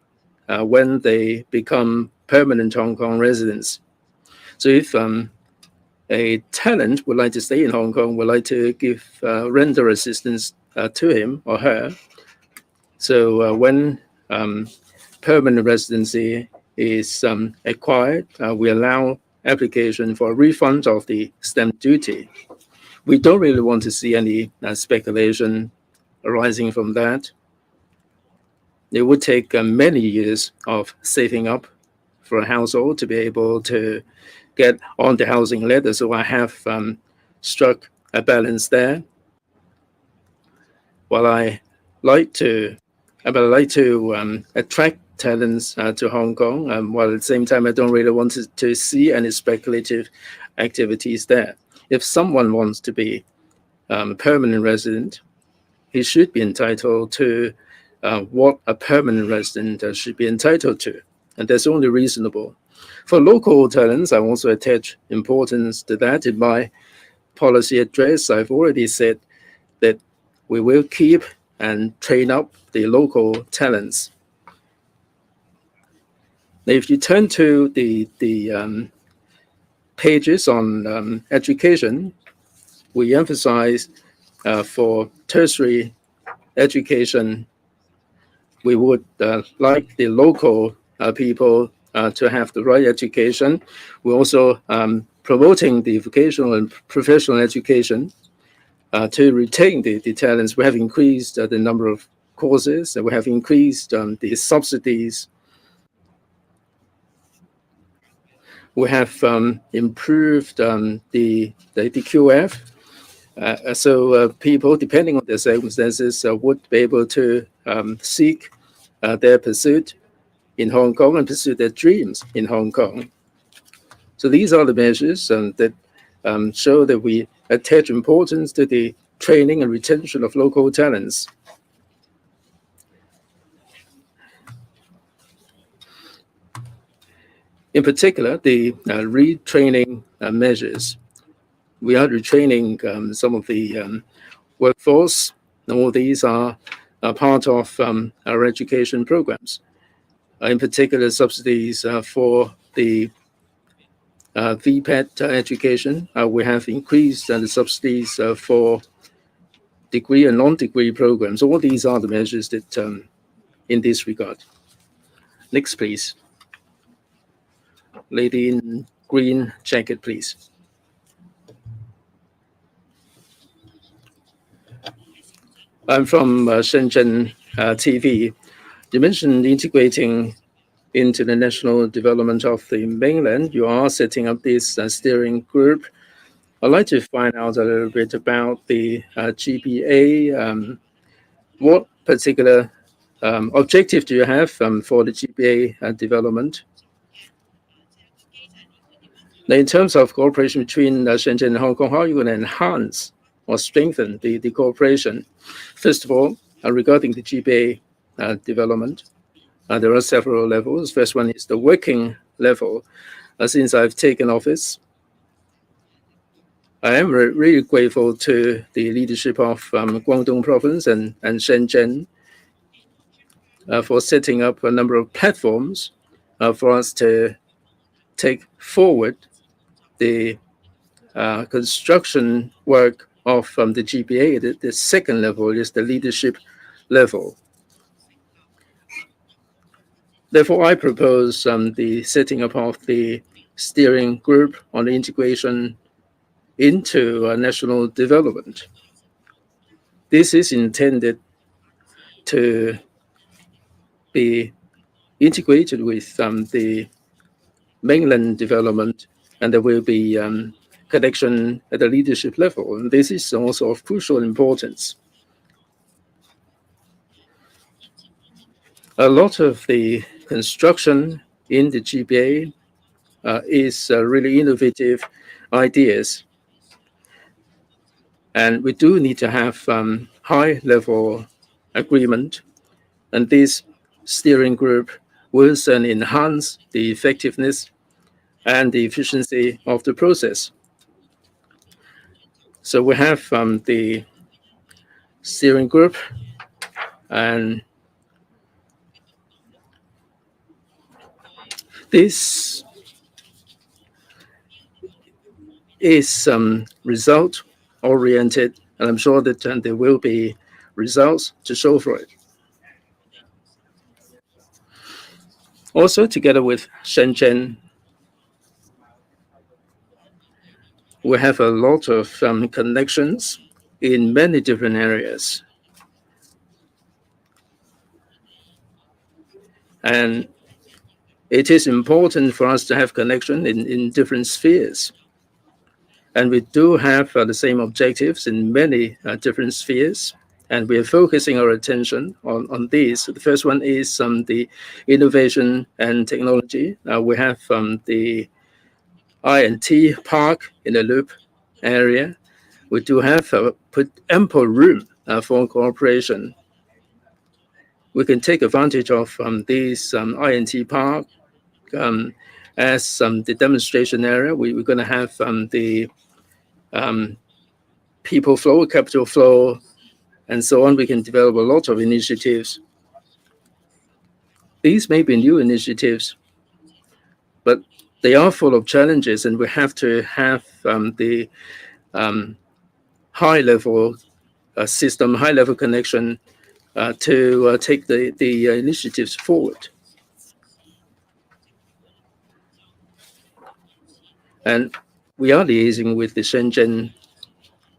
when they become permanent Hong Kong residents. So if a tenant would like to stay in Hong Kong, would like to give renter assistance to him or her, so when permanent residency is acquired, we allow application for a refund of the stamp duty. We don't really want to see any speculation arising from that. It would take many years of saving up for a household to be able to get on the housing ladder. So I have struck a balance there. While I like to attract talents to Hong Kong, while at the same time I don't really want to see any speculative activities there. If someone wants to be a permanent resident, he should be entitled to what a permanent resident should be entitled to, and that's only reasonable. For local talents, I also attach importance to that. In my policy address, I've already said that we will keep and train up the local talents. Now, if you turn to the pages on education, we emphasize for tertiary education, we would like the local people to have the right education. We're also promoting the vocational and professional education to retain the talents. We have increased the number of courses, and we have increased the subsidies. We have improved the QF, so people, depending on their circumstances, would be able to seek their pursuit in Hong Kong and pursue their dreams in Hong Kong. So these are the measures that show that we attach importance to the training and retention of local talents. In particular, the retraining measures. We are retraining some of the workforce. All these are part of our education programs. In particular, subsidies for the VPET education. We have increased the subsidies for degree and non-degree programs. All these are the measures that in this regard. Next, please. Lady in green jacket, please. I'm from Shenzhen TV. You mentioned integrating into the national development of the mainland. You are setting up this steering group. I'd like to find out a little bit about the GBA. What particular objective do you have for the GBA development? Now, in terms of cooperation between Shenzhen and Hong Kong, how are you going to enhance or strengthen the cooperation? First of all, regarding the GBA development, there are several levels. First one is the working level. Since I've taken office, I am really grateful to the leadership of Guangdong Province and Shenzhen for setting up a number of platforms for us to take forward the construction work of the GBA. The second level is the leadership level. Therefore, I propose the setting up of the steering group on the integration into national development. This is intended to be integrated with the mainland development, and there will be connection at the leadership level. And this is also of crucial importance. A lot of the construction in the GBA is really innovative ideas. And we do need to have high-level agreement. And this steering group will certainly enhance the effectiveness and the efficiency of the process. So we have the steering group, and this is result-oriented, and I'm sure that there will be results to show for it. Also, together with Shenzhen, we have a lot of connections in many different areas. And it is important for us to have connection in different spheres. And we do have the same objectives in many different spheres. And we are focusing our attention on these. The first one is the innovation and technology. We have the I&T park in the Loop area. We do have put ample room for cooperation. We can take advantage of these I&T park as the demonstration area. We're going to have the people flow, capital flow, and so on. We can develop a lot of initiatives. These may be new initiatives, but they are full of challenges, and we have to have the high-level system, high-level connection to take the initiatives forward. And we are liaising with the Shenzhen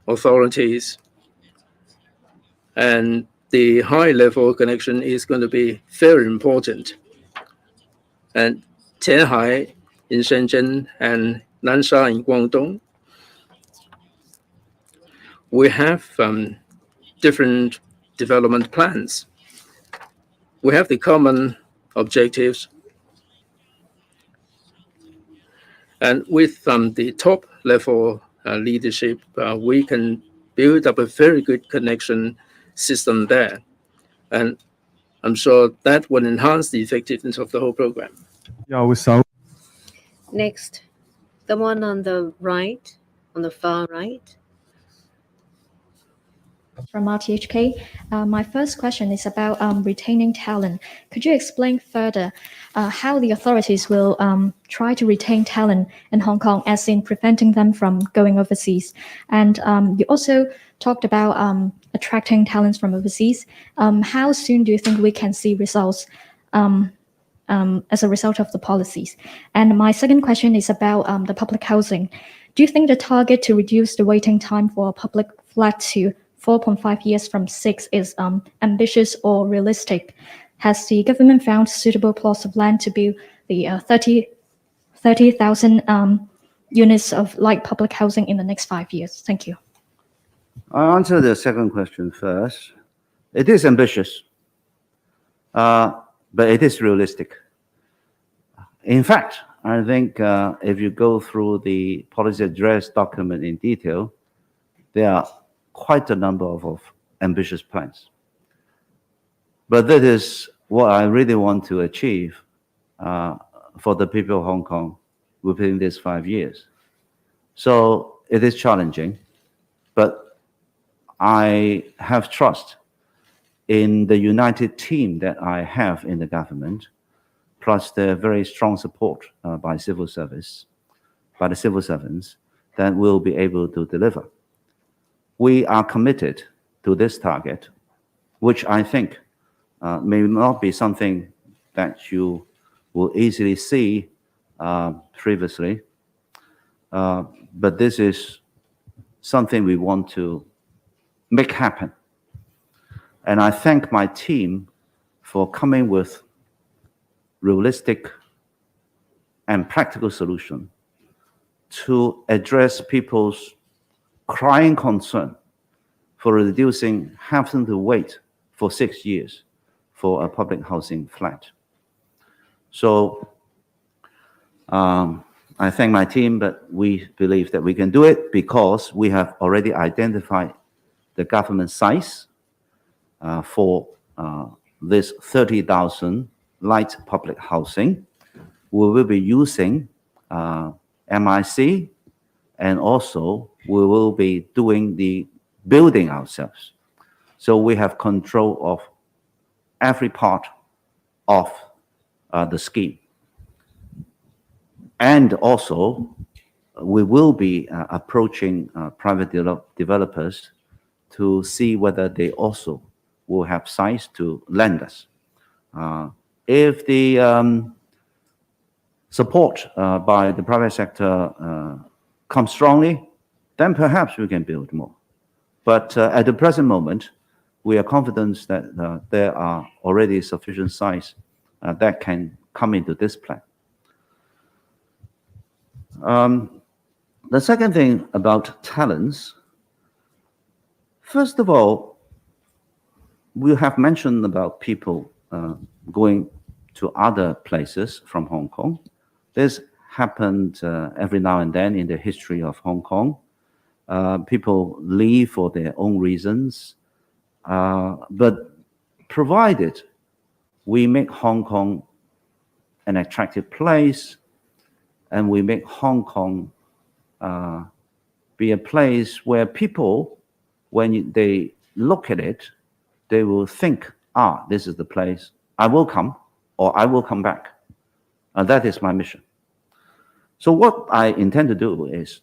authorities, and the high-level connection is going to be very important. And Tianhai in Shenzhen and Nansha in Guangdong, we have different development plans. We have the common objectives. And with the top-level leadership, we can build up a very good connection system there. And I'm sure that will enhance the effectiveness of the whole program. 右手 Next, the one on the right, on the far right. From RTHK. My first question is about retaining talent. Could you explain further how the authorities will try to retain talent in Hong Kong, as in preventing them from going overseas? And you also talked about attracting talents from overseas. How soon do you think we can see results as a result of the policies? And my second question is about the public housing. Do you think the target to reduce the waiting time for a public flat to 4.5 years from 6 is ambitious or realistic? Has the government found suitable plots of land to build the 30,000 units of light public housing in the next 5 years? Thank you. I'll answer the second question first. It is ambitious, but it is realistic. In fact, I think if you go through the policy address document in detail, there are quite a number of ambitious plans. But that is what I really want to achieve for the people of Hong Kong within these 5 years. So it is challenging, but I have trust in the united team that I have in the government, plus the very strong support by the civil servants, that we'll be able to deliver. We are committed to this target, which I think may not be something that you will easily see previously, but this is something we want to make happen. And I thank my team for coming with realistic and practical solution to address people's crying concern for reducing having to wait for 6 years for a public housing flat. So I thank my team, but we believe that we can do it because we have already identified the government size for this 30,000 light public housing. We will be using MIC, and also we will be doing the building ourselves. So we have control of every part of the scheme. And also, we will be approaching private developers to see whether they also will have size to lend us. If the support by the private sector comes strongly, then perhaps we can build more. But at the present moment, we are confident that there are already sufficient size that can come into this plan. The second thing about talents, first of all, we have mentioned about people going to other places from Hong Kong. This happened every now and then in the history of Hong Kong. People leave for their own reasons, but provided we make Hong Kong an attractive place and we make Hong Kong be a place where people, when they look at it, they will think, this is the place, I will come, or I will come back. And that is my mission. So what I intend to do is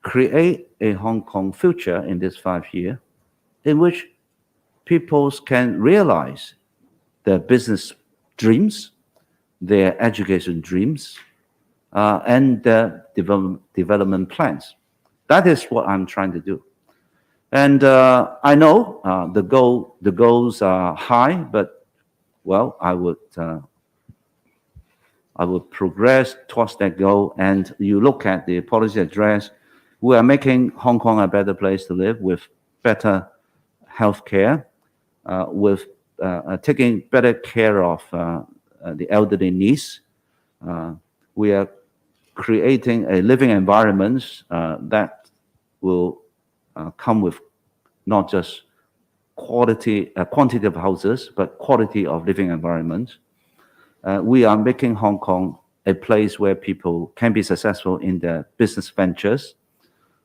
create a Hong Kong future in this 5 year in which people can realize their business dreams, their education dreams, and their development plans. That is what I'm trying to do. And I know the goals are high, but well, I would progress towards that goal. And you look at the policy address, we are making Hong Kong a better place to live with better healthcare, with taking better care of the elderly needs. We are creating a living environment that will come with not just quantity of houses, but quality of living environment. We are making Hong Kong a place where people can be successful in their business ventures.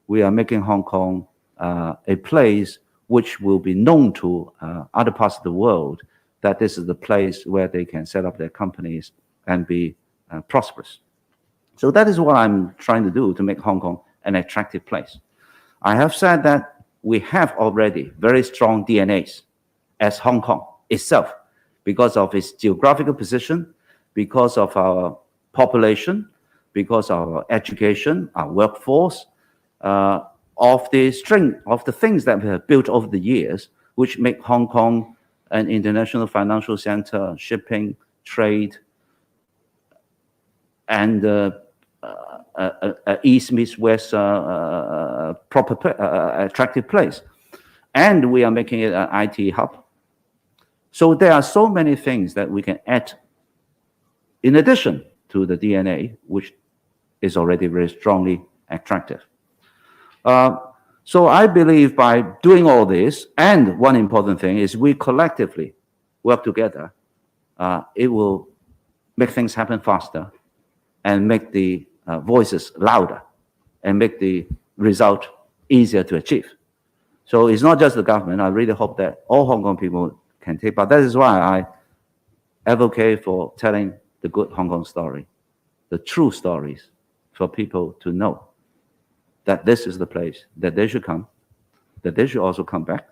We are making Hong Kong a place which will be known to other parts of the world, that this is the place where they can set up their companies and be prosperous. So that is what I'm trying to do to make Hong Kong an attractive place. I have said that we have already very strong DNAs as Hong Kong itself, because of its geographical position, because of our population, because of our education, our workforce, of the string of the things that we have built over the years, which make Hong Kong an international financial center, shipping, trade, and East meets West attractive place. And we are making it an IT hub. So there are so many things that we can add in addition to the DNA, which is already very strongly attractive. So I believe by doing all this, and one important thing is we collectively work together, it will make things happen faster and make the voices louder and make the result easier to achieve. So it's not just the government. I really hope that all Hong Kong people can take part. That is why I advocate for telling the good Hong Kong story, the true stories, for people to know that this is the place that they should come, that they should also come back,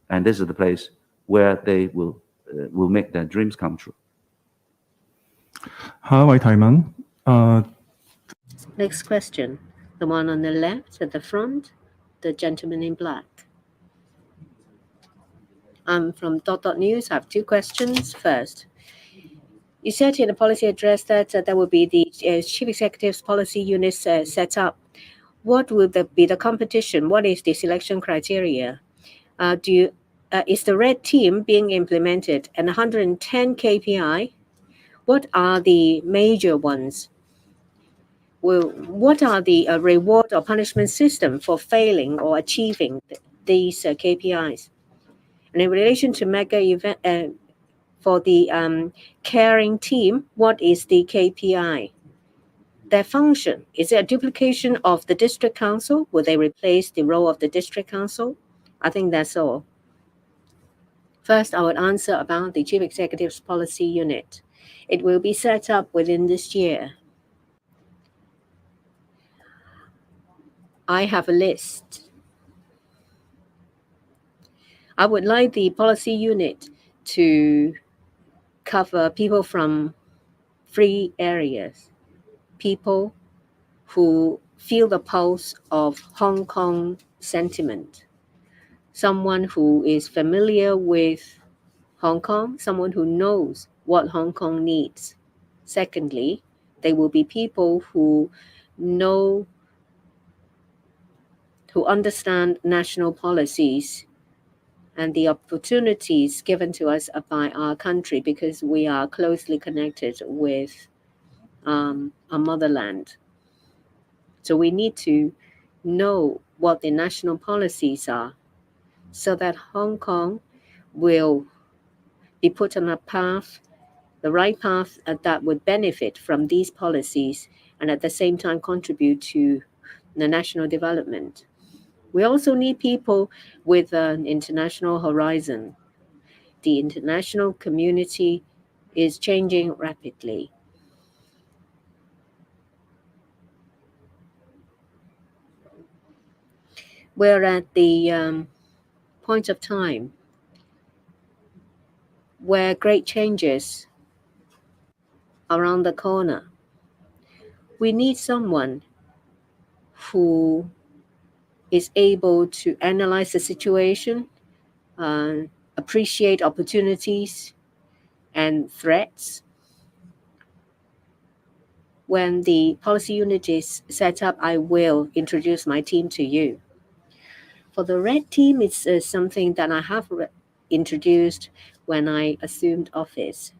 and this is the place where they will make their dreams come true. 下一位提問， Next question. The one on the left at the front, the gentleman in black. I'm from News. I have two questions. First, you said in the policy address that there will be the Chief Executive's policy units set up. What will be the competition? What is the selection criteria? Is the red team being implemented? And 110 KPI, what are the major ones? What are the reward or punishment system for failing or achieving these KPIs? And in relation to mega event, for the caring team, what is the KPI? Their function, is it a duplication of the district council? Will they replace the role of the district council? I think that's all. First, I would answer about the Chief Executive's policy unit. It will be set up within this year. I have a list. I would like the policy unit to cover people from 3 areas. People who feel the pulse of Hong Kong sentiment. Someone who is familiar with Hong Kong, someone who knows what Hong Kong needs. Secondly, they will be people who understand national policies and the opportunities given to us by our country, because we are closely connected with our motherland. So we need to know what the national policies are, so that Hong Kong will be put on a path, the right path that would benefit from these policies and at the same time contribute to the national development. We also need people with an international horizon. The international community is changing rapidly. We're at the point of time where great changes are around the corner. We need someone who is able to analyze the situation, appreciate opportunities and threats. When the policy unit is set up, I will introduce my team to you. For the red team, it's something that I have introduced when I assumed office.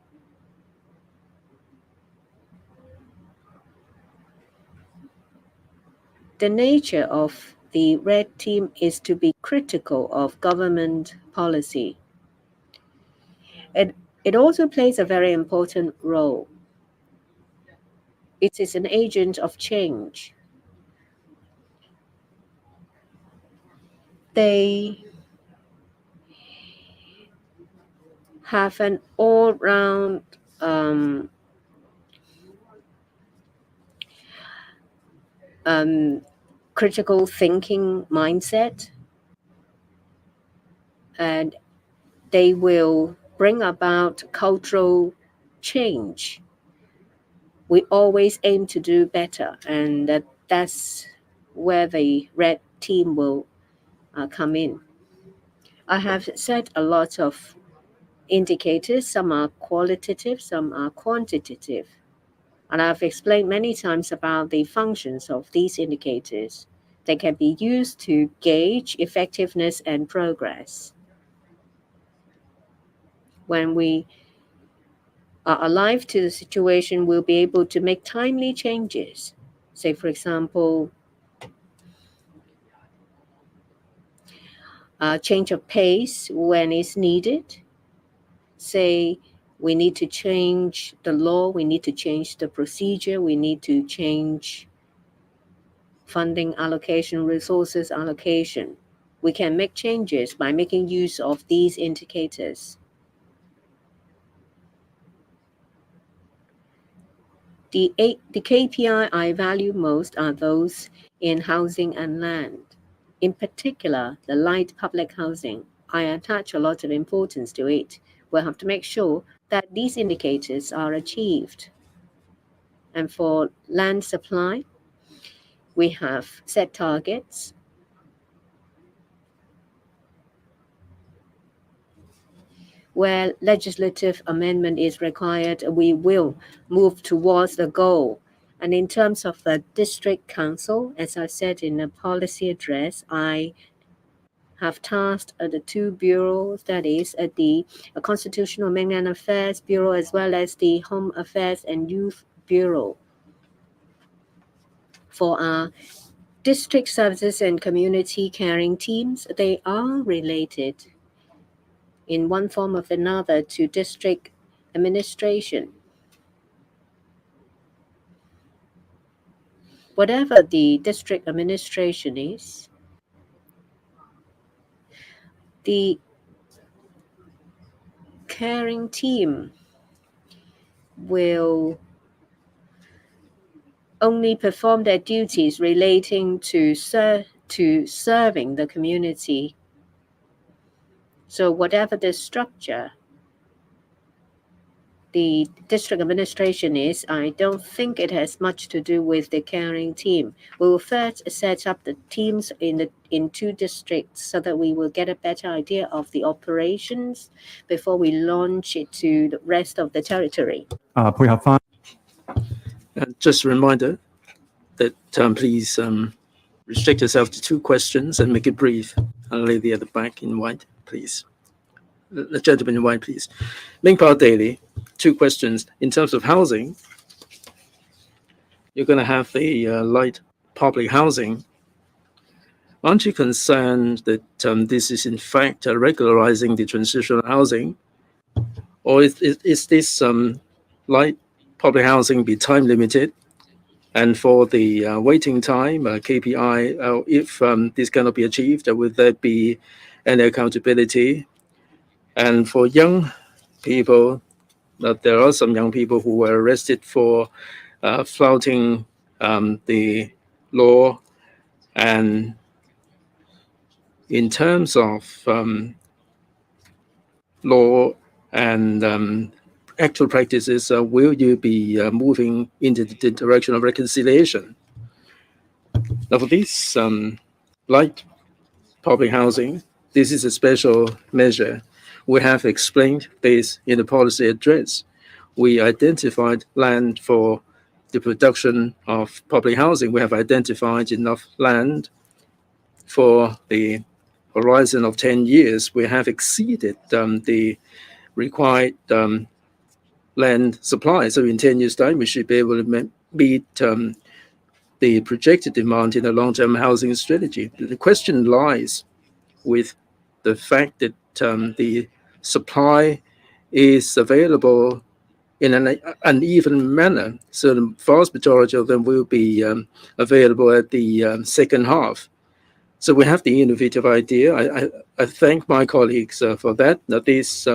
The nature of the red team is to be critical of government policy. It also plays a very important role. It is an agent of change. They have an all-round critical thinking mindset, and they will bring about cultural change. We always aim to do better, and that's where the red team will come in. I have set a lot of indicators. Some are qualitative, some are quantitative. And I've explained many times about the functions of these indicators. They can be used to gauge effectiveness and progress. When we are alive to the situation, we'll be able to make timely changes. Say, for example, change of pace when it's needed. Say, we need to change the law, we need to change the procedure, we need to change funding allocation, resources allocation. We can make changes by making use of these indicators. The KPI I value most are those in housing and land. In particular, the light public housing. I attach a lot of importance to it. We'll have to make sure that these indicators are achieved. And for land supply, we have set targets. Where legislative amendment is required, we will move towards the goal. And in terms of the district council, as I said in the policy address, I have tasked the two bureaus, that is the Constitutional Mainland Affairs Bureau as well as the Home Affairs and Youth Bureau. For our district services and community caring teams, they are related in one form or another to district administration. Whatever the district administration is, the caring team will only perform their duties relating to serving the community. So whatever the structure the district administration is, I don't think it has much to do with the caring team. We will first set up the teams in two districts so that we will get a better idea of the operations before we launch it to the rest of the territory. 配合翻 And just a reminder that please restrict yourself to 2 questions and make it brief. A lady at the back in white, please. The gentleman in white, please. Mingpao Daily, 2 questions. In terms of housing, you're going to have the light public housing. Aren't you concerned that this is in fact regularizing the transitional housing? Or is this light public housing be time limited? And for the waiting time, KPI, if this cannot be achieved, will there be any accountability? And for young people, there are some young people who were arrested for flouting the law. And in terms of law and actual practices, will you be moving into the direction of reconciliation? Now, for this light public housing, this is a special measure. We have explained this in the policy address. We identified land for the production of public housing. We have identified enough land for the horizon of 10 years. We have exceeded the required land supply. So in 10 years' time, we should be able to meet the projected demand in the long-term housing strategy. The question lies with the fact that the supply is available in an uneven manner. So the vast majority of them will be available at the second half. So we have the innovative idea. I thank my colleagues for that. That this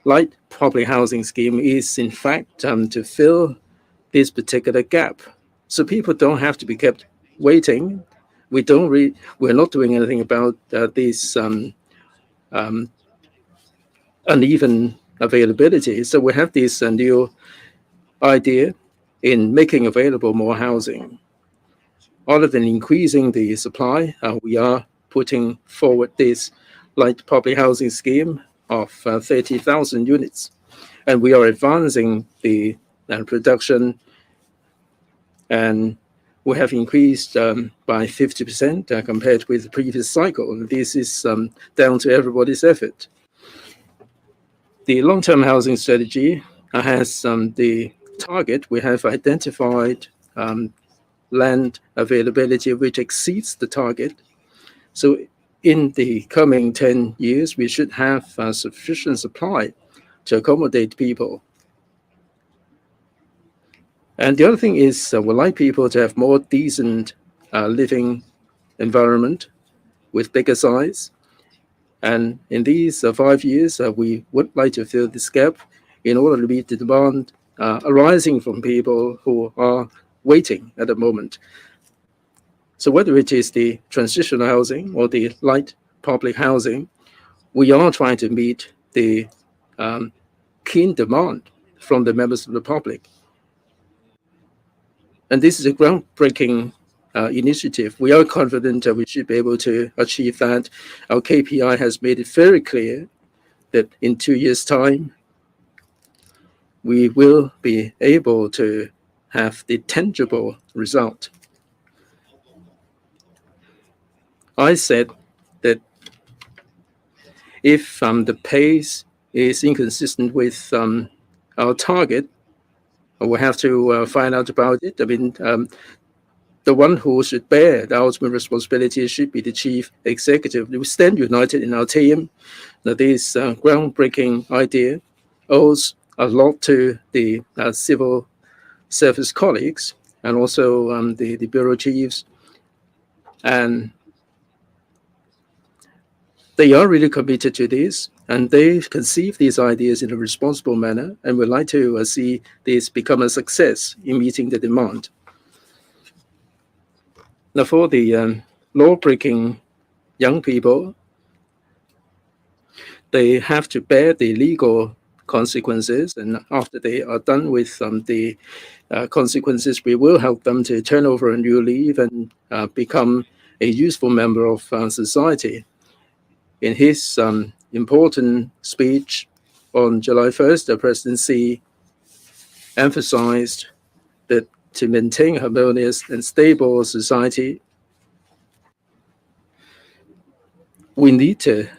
light public housing scheme is in fact to fill this particular gap. So people don't have to be kept waiting. We're not doing anything about this uneven availability. So we have this new idea in making available more housing. Other than increasing the supply, we are putting forward this light public housing scheme of 30,000 units. And we are advancing the production, and we have increased by 50% compared with the previous cycle. And this is down to everybody's effort. The long-term housing strategy has the target. We have identified land availability which exceeds the target. So in the coming 10 years, we should have sufficient supply to accommodate people. And the other thing is we'd like people to have more decent living environment with bigger size. And in these 5 years, we would like to fill this gap in order to meet the demand arising from people who are waiting at the moment. So whether it is the transitional housing or the light public housing, we are trying to meet the keen demand from the members of the public. And this is a groundbreaking initiative. We are confident that we should be able to achieve that. Our KPI has made it very clear that in 2 years' time, we will be able to have the tangible result. I said that if the pace is inconsistent with our target, we'll have to find out about it. I mean, the one who should bear the ultimate responsibility should be the chief executive. We stand united in our team. That this groundbreaking idea owes a lot to the civil service colleagues and also the bureau chiefs. And they are really committed to this, and they conceive these ideas in a responsible manner, and would like to see this become a success in meeting the demand. Now, for the law-breaking young people, they have to bear the legal consequences, and after they are done with the consequences, we will help them to turn over a new leaf and become a useful member of society. In his important speech on July 1st, the presidency emphasized that to maintain a harmonious and stable society, we need to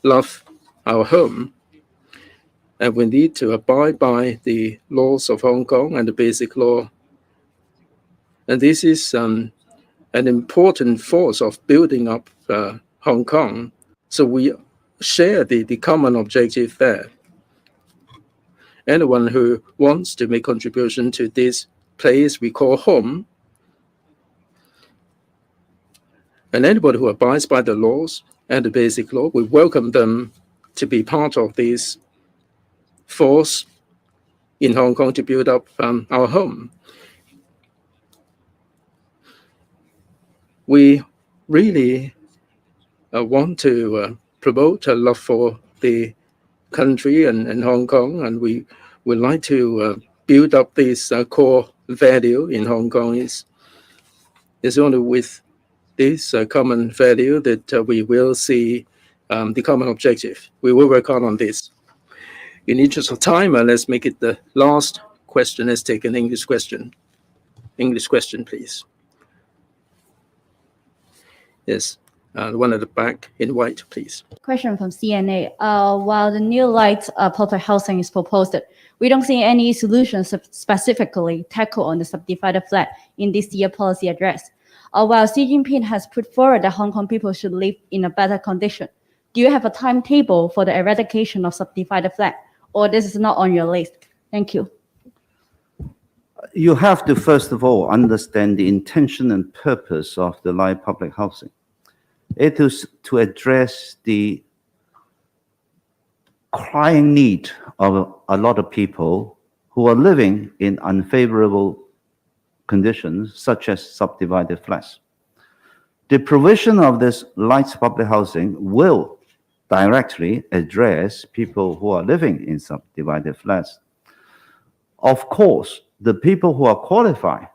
love our home, and we need to abide by the laws of Hong Kong and the Basic Law. And this is an important force of building up Hong Kong. So we share the common objective there. Anyone who wants to make contribution to this place we call home, and anybody who abides by the laws and the Basic Law, we welcome them to be part of this force in Hong Kong to build up our home. We really want to promote a love for the country and Hong Kong, and we would like to build up this core value in Hong Kong. It's only with this common value that we will see the common objective. We will work on this. In the interest of time, let's make it the last question. Let's take an English question. English question, please. Yes. The one at the back in white, please. Question from CNA. While the new light public housing is proposed, we don't see any solutions specifically tackle on the subdivided flat in this year policy address. While Xi Jinping has put forward that Hong Kong people should live in a better condition, do you have a timetable for the eradication of subdivided flat, or this is not on your list? Thank you. You have to, first of all, understand the intention and purpose of the light public housing. It is to address the crying need of a lot of people who are living in unfavorable conditions, such as subdivided flats. The provision of this light public housing will directly address people who are living in subdivided flats. Of course, the people who are qualified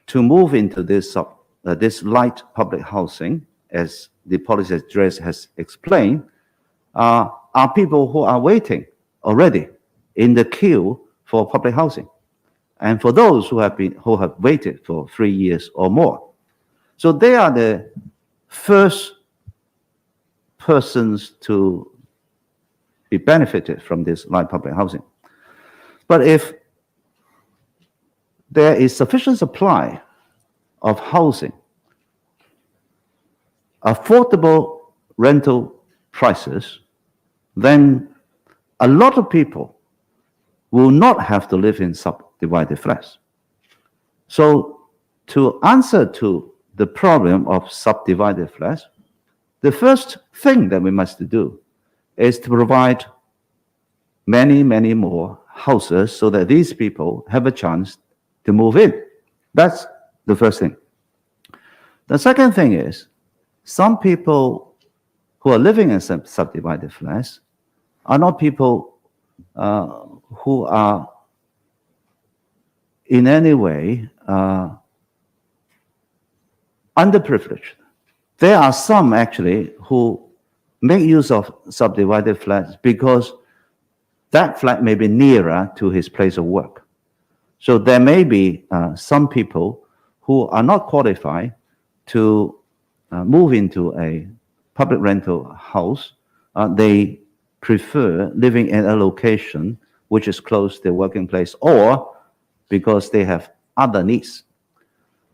to move into this light public housing, as the policy address has explained, are people who are waiting already in the queue for public housing, and for those who have waited for 3 years or more. So they are the first persons to be benefited from this light public housing. But if there is sufficient supply of housing, affordable rental prices, then a lot of people will not have to live in subdivided flats. So to answer to the problem of subdivided flats, the first thing that we must do is to provide many, many more houses so that these people have a chance to move in. That's the first thing. The second thing is, some people who are living in subdivided flats are not people who are in any way underprivileged. There are some actually who make use of subdivided flats because that flat may be nearer to his place of work. So there may be some people who are not qualified to move into a public rental house. They prefer living in a location which is close to their working place, or because they have other needs.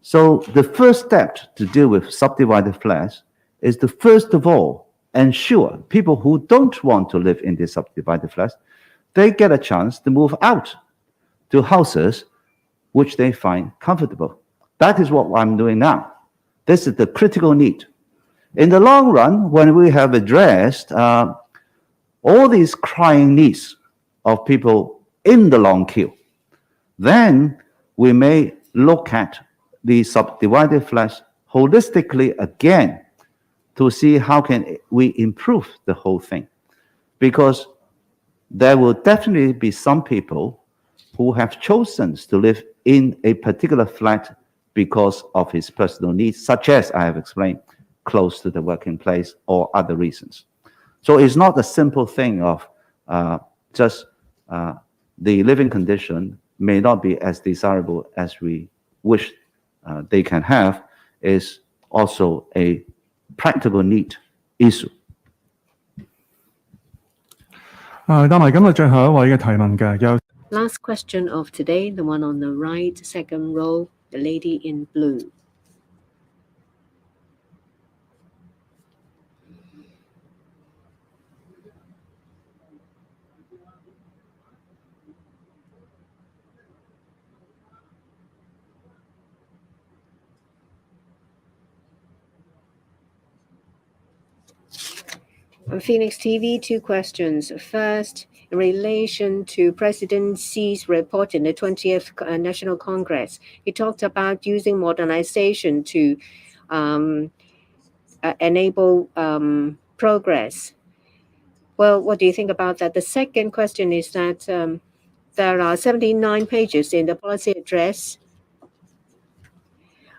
So the first step to deal with subdivided flats is to first of all ensure people who don't want to live in these subdivided flats, they get a chance to move out to houses which they find comfortable. That is what I'm doing now. This is the critical need. In the long run, when we have addressed all these crying needs of people in the long queue, then we may look at the subdivided flats holistically again to see how can we improve the whole thing. Because there will definitely be some people who have chosen to live in a particular flat because of his personal needs, such as I have explained, close to the working place or other reasons. So it's not a simple thing of just the living condition may not be as desirable as we wish they can have, is also a practical need issue. 答埋今日最後一位嘅提問嘅， Last question of today, the one on the right, second row, the lady in blue. On Phoenix TV, 2 questions. First, in relation to President Xi's report in the 20th National Congress, he talked about using modernization to enable progress. Well, what do you think about that? The second question is that there are 79 pages in the policy address.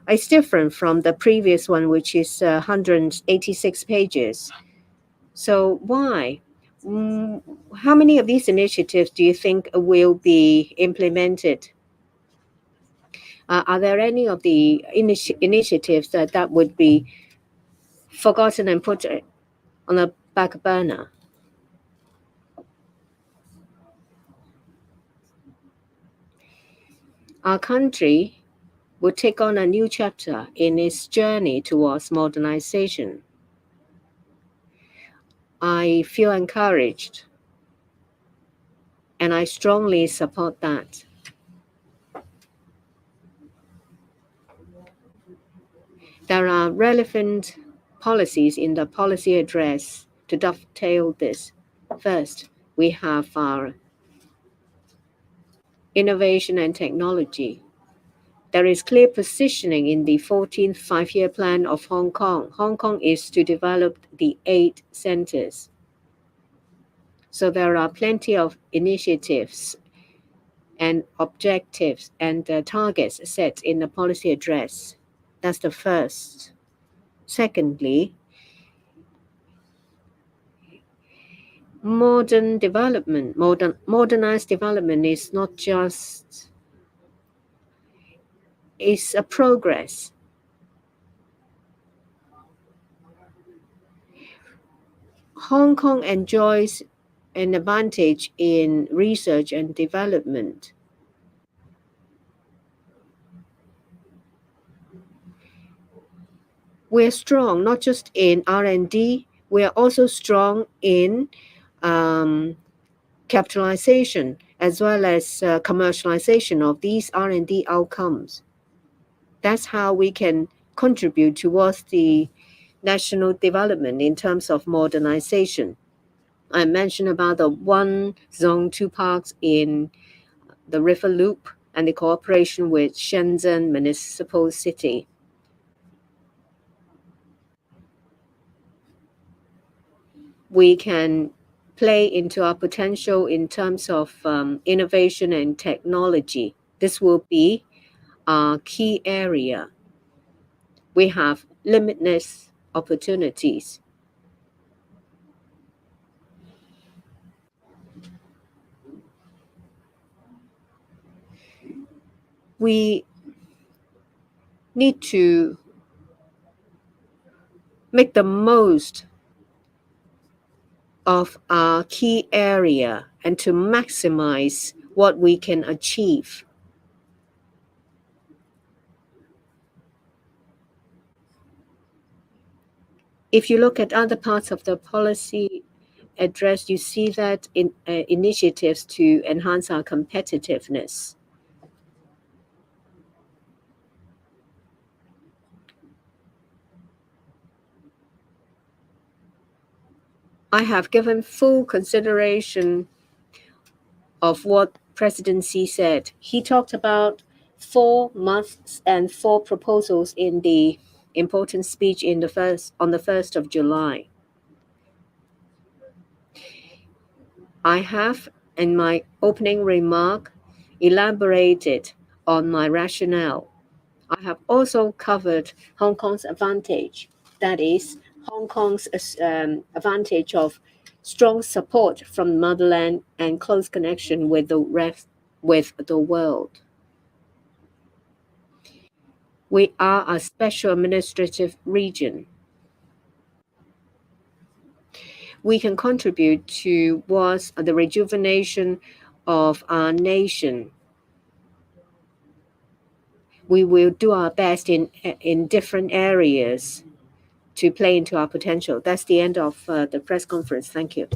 It's different from the previous one, which is 186 pages. So why? How many of these initiatives do you think will be implemented? Are there any of the initiatives that would be forgotten and put on a back burner. Our country will take on a new chapter in its journey towards modernization. I feel encouraged, and I strongly support that. There are relevant policies in the policy address to dovetail this. First, we have our innovation and technology. There is clear positioning in the 14th five-year plan of Hong Kong. Hong Kong is to develop the 8 centers. So there are plenty of initiatives and objectives and targets set in the policy address. That's the first. Secondly, modernized development is not just, it's a progress. Hong Kong enjoys an advantage in research and development. We're strong not just in R&D, we are also strong in capitalization as well as commercialization of these R&D outcomes. That's how we can contribute towards the national development in terms of modernization. I mentioned about the 1 zone 2 parks in the River Loop and the cooperation with Shenzhen Municipal City. We can play into our potential in terms of innovation and technology. This will be our key area. We have limitless opportunities. We need to make the most of our key area and to maximize what we can achieve. If you look at other parts of the policy address, you see that in initiatives to enhance our competitiveness. I have given full consideration of what President Xi said. He talked about 4 months and 4 proposals in the important speech on the 1st of July. I have, in my opening remark, elaborated on my rationale. I have also covered Hong Kong's advantage, that is, Hong Kong's advantage of strong support from motherland and close connection with the world. We are a special administrative region. We can contribute towards the rejuvenation of our nation. We will do our best in different areas to play into our potential. That's the end of the press conference. Thank you.